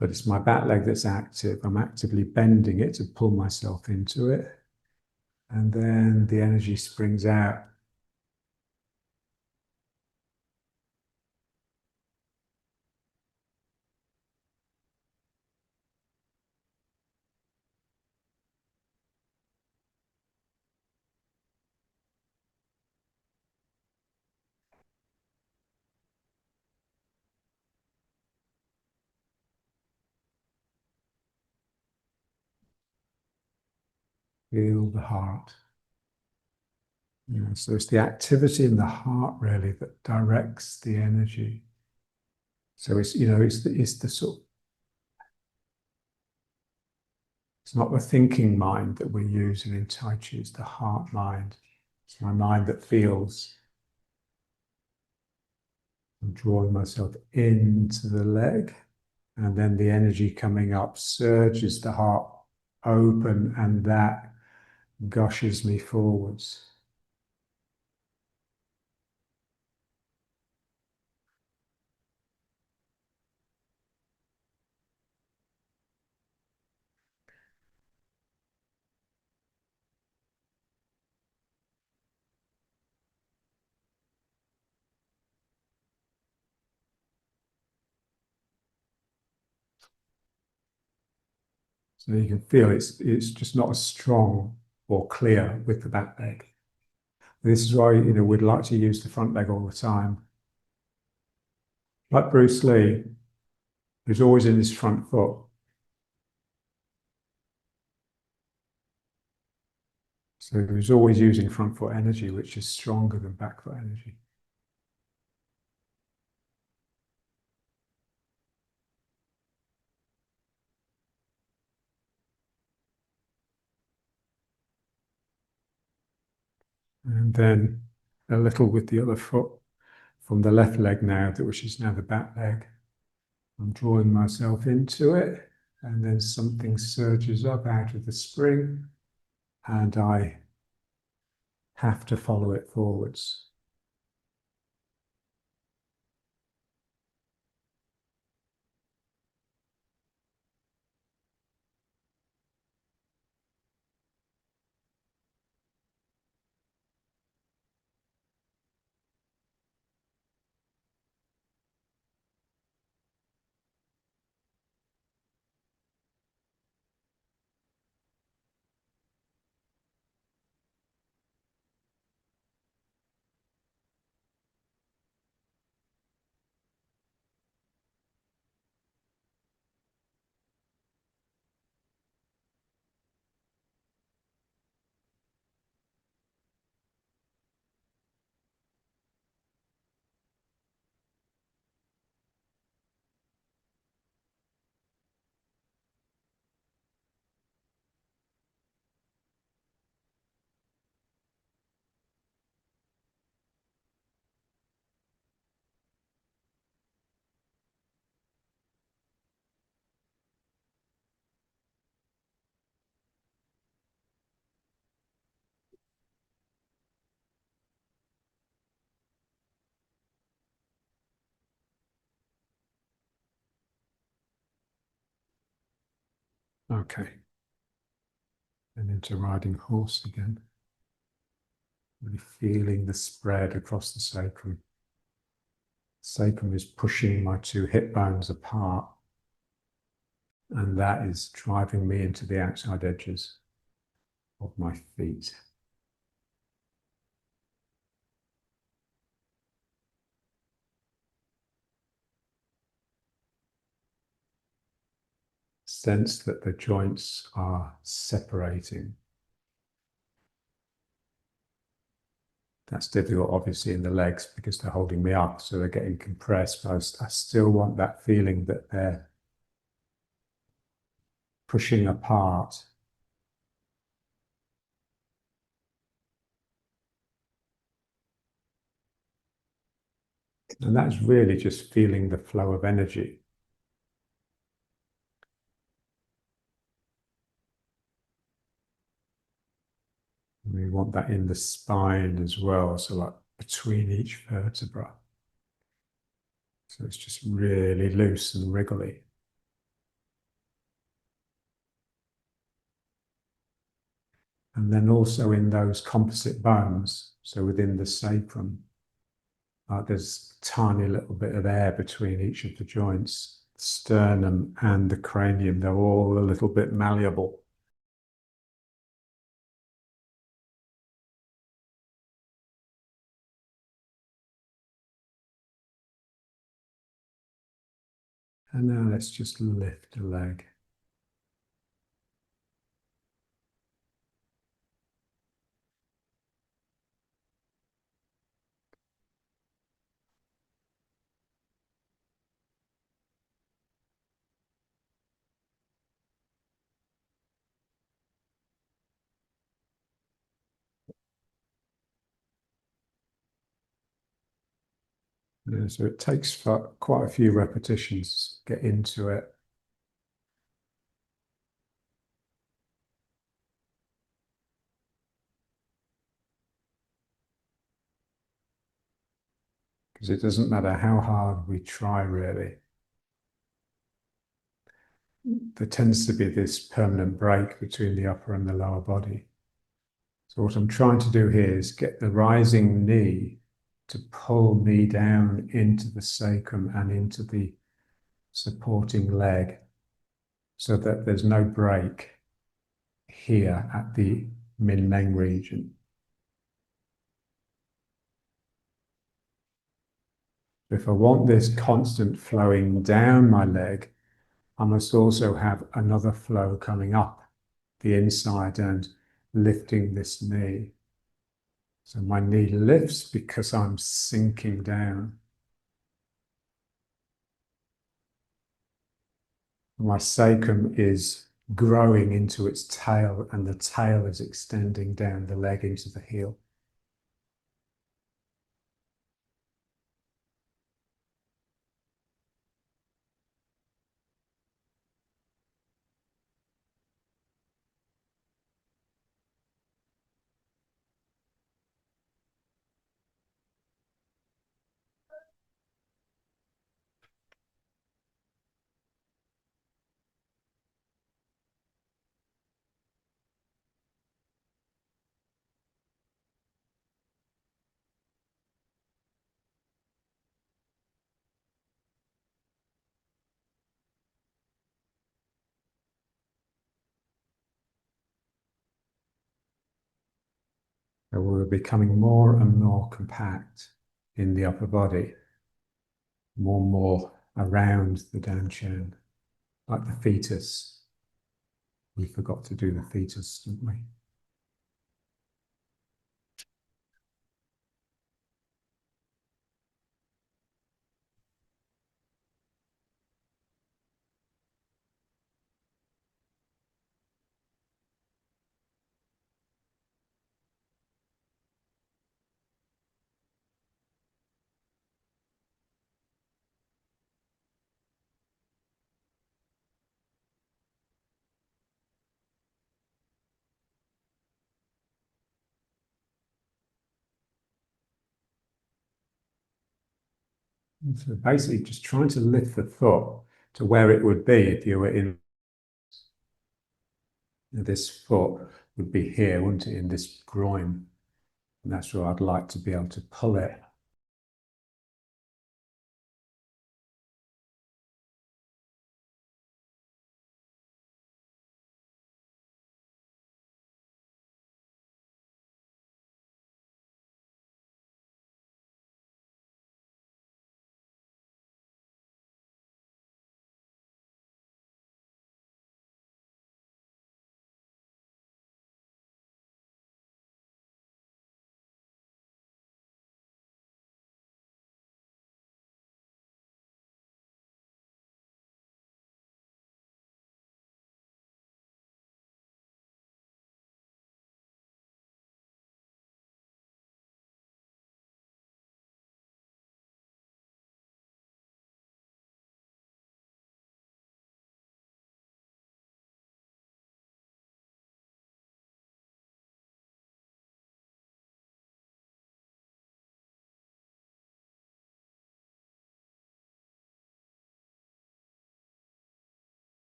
But it's my back leg that's active. I'm actively bending it to pull myself into it. And then the energy springs out. Feel the heart. So it's the activity in the heart really that directs the energy. So it's the sort of, it's not the thinking mind that we're using in Tai Chi, it's the heart mind. It's my mind that feels. I'm drawing myself into the leg, and then the energy coming up surges the heart open, and that gushes me forwards. So you can feel it's just not as strong or clear with the back leg. This is why we'd like to use the front leg all the time. Like Bruce Lee, who's always in his front foot. So he's always using front foot energy, which is stronger than back foot energy. And then a little with the other foot from the left leg now, which is now the back leg. I'm drawing myself into it, and then something surges up out of the spring, and I have to follow it forwards. Okay. And into riding horse again. Really feeling the spread across the sacrum. Sacrum is pushing my two hip bones apart, and that is driving me into the outside edges of my feet. Sense that the joints are separating. That's difficult, obviously, in the legs because they're holding me up, so they're getting compressed. But I still want that feeling that they're pushing apart. And that's really just feeling the flow of energy. want that in the spine as well, so like between each vertebra. So it's just really loose and wriggly. And then also in those composite bones, so within the sacrum, there's a tiny little bit of air between each of the joints. The sternum and the cranium, they're all a little bit malleable. And now let's just lift a leg. So it takes quite a few repetitions to get into it. Because it doesn't matter how hard we try, really. There tends to be this permanent break between the upper and the lower body. So what I'm trying to do here is get the rising knee to pull me down into the sacrum and into the supporting leg so that there's no break here at the Min Meng region. If I want this constant flowing down my leg, I must also have another flow coming up the inside and lifting this knee. So my knee lifts because I'm sinking down. My sacrum is growing into its tail, and the tail is extending down the leg into the heel. So we're becoming more and more compact in the upper body, more and more around the Danchan, like the fetus. We forgot to do the fetus, didn't we? So basically just trying to lift the foot to where it would be if you were in this foot would be here, wouldn't it, in this groin? And that's where I'd like to be able to pull it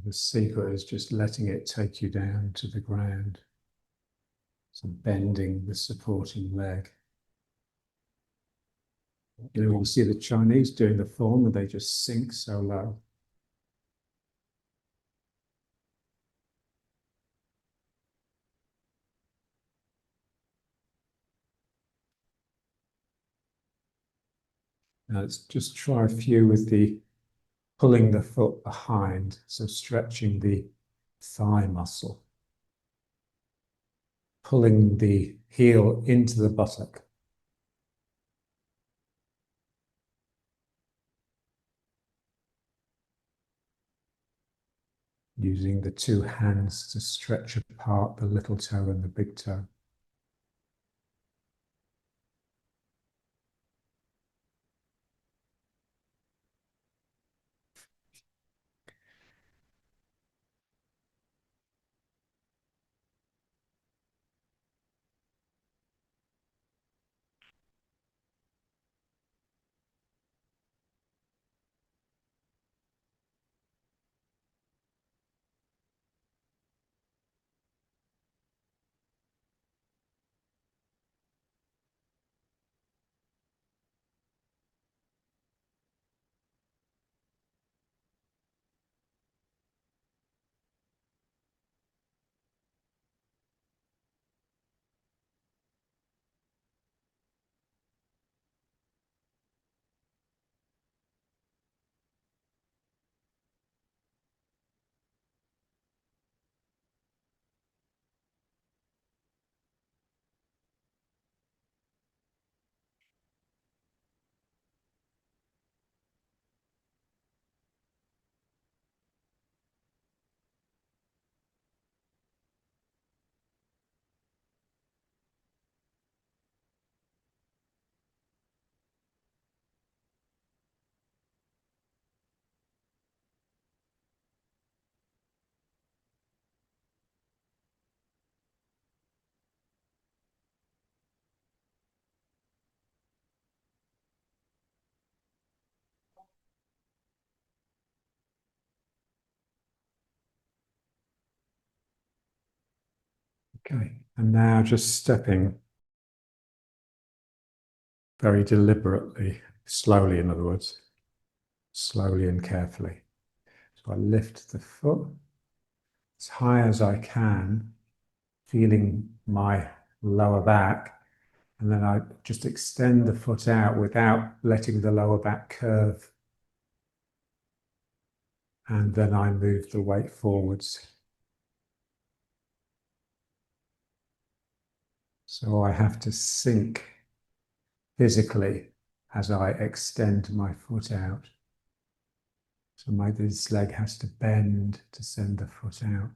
The secret is just letting it take you down to the ground. So bending the supporting leg. You know, when you see the Chinese doing the form, and they just sink so low. Now let's just try a few with the pulling the foot behind, so stretching the thigh muscle, pulling the heel into the buttock. Using the two hands to stretch apart the little toe and the big toe. Okay, and now just stepping very deliberately, slowly, in other words, slowly and carefully. So I lift the foot as high as I can, feeling my lower back, and then I just extend the foot out without letting the lower back curve. And then I move the weight forwards. So I have to sink physically as I extend my foot out. So this leg has to bend to send the foot out.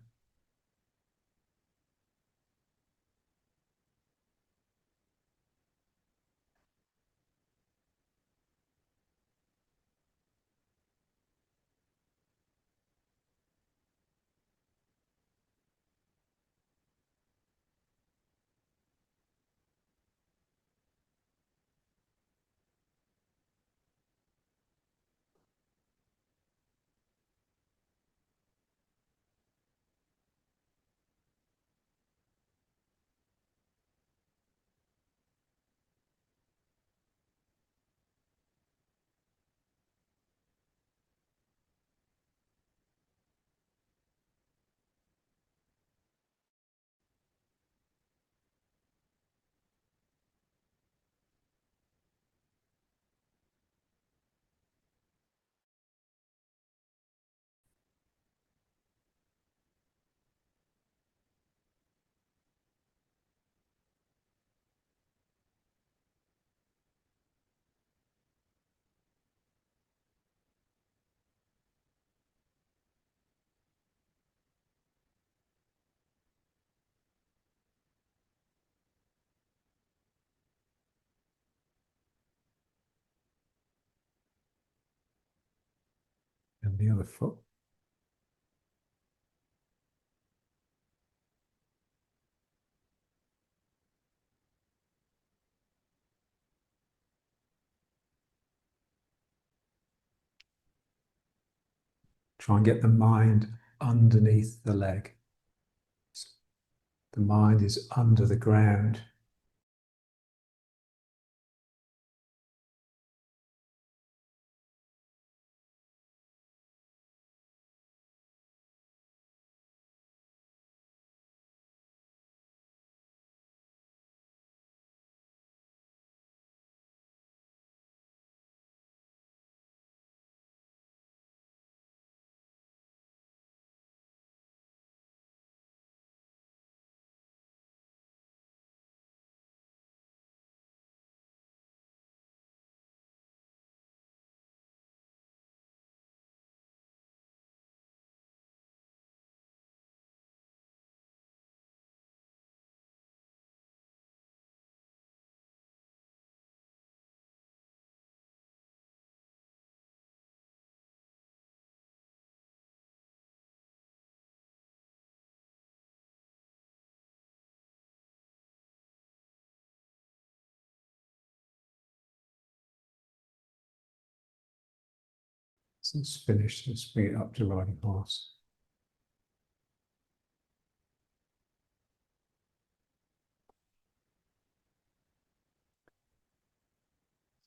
And the other foot. Try and get the mind underneath the leg. The mind is under the ground. So it's finished. Let's bring it up to riding horse.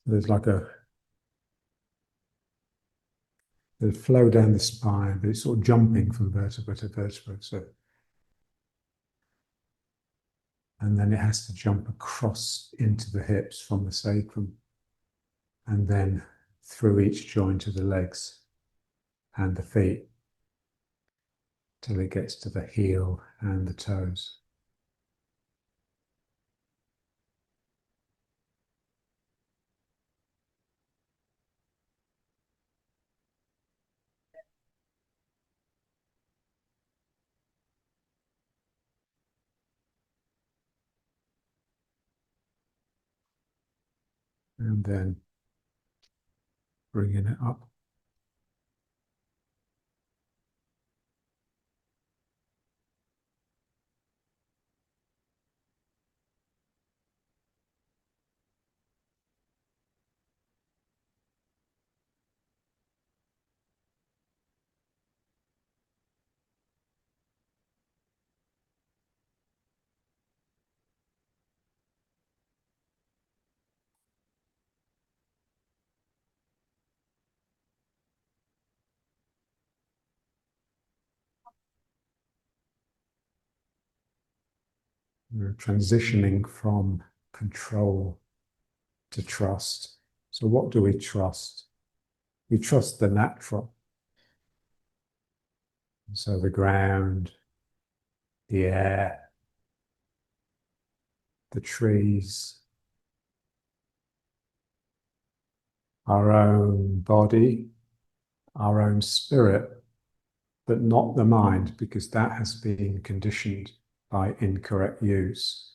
There's like a flow down the spine, but it's sort of jumping from vertebra to vertebra. So, and then it has to jump across into the hips from the sacrum, and then through each joint of the legs and the feet till it gets to the heel and the toes. And then bringing it up. We're transitioning from control to trust. So what do we trust? We trust the natural. So the ground, the air, the trees, our own body, our own spirit, but not the mind, because that has been conditioned by incorrect use.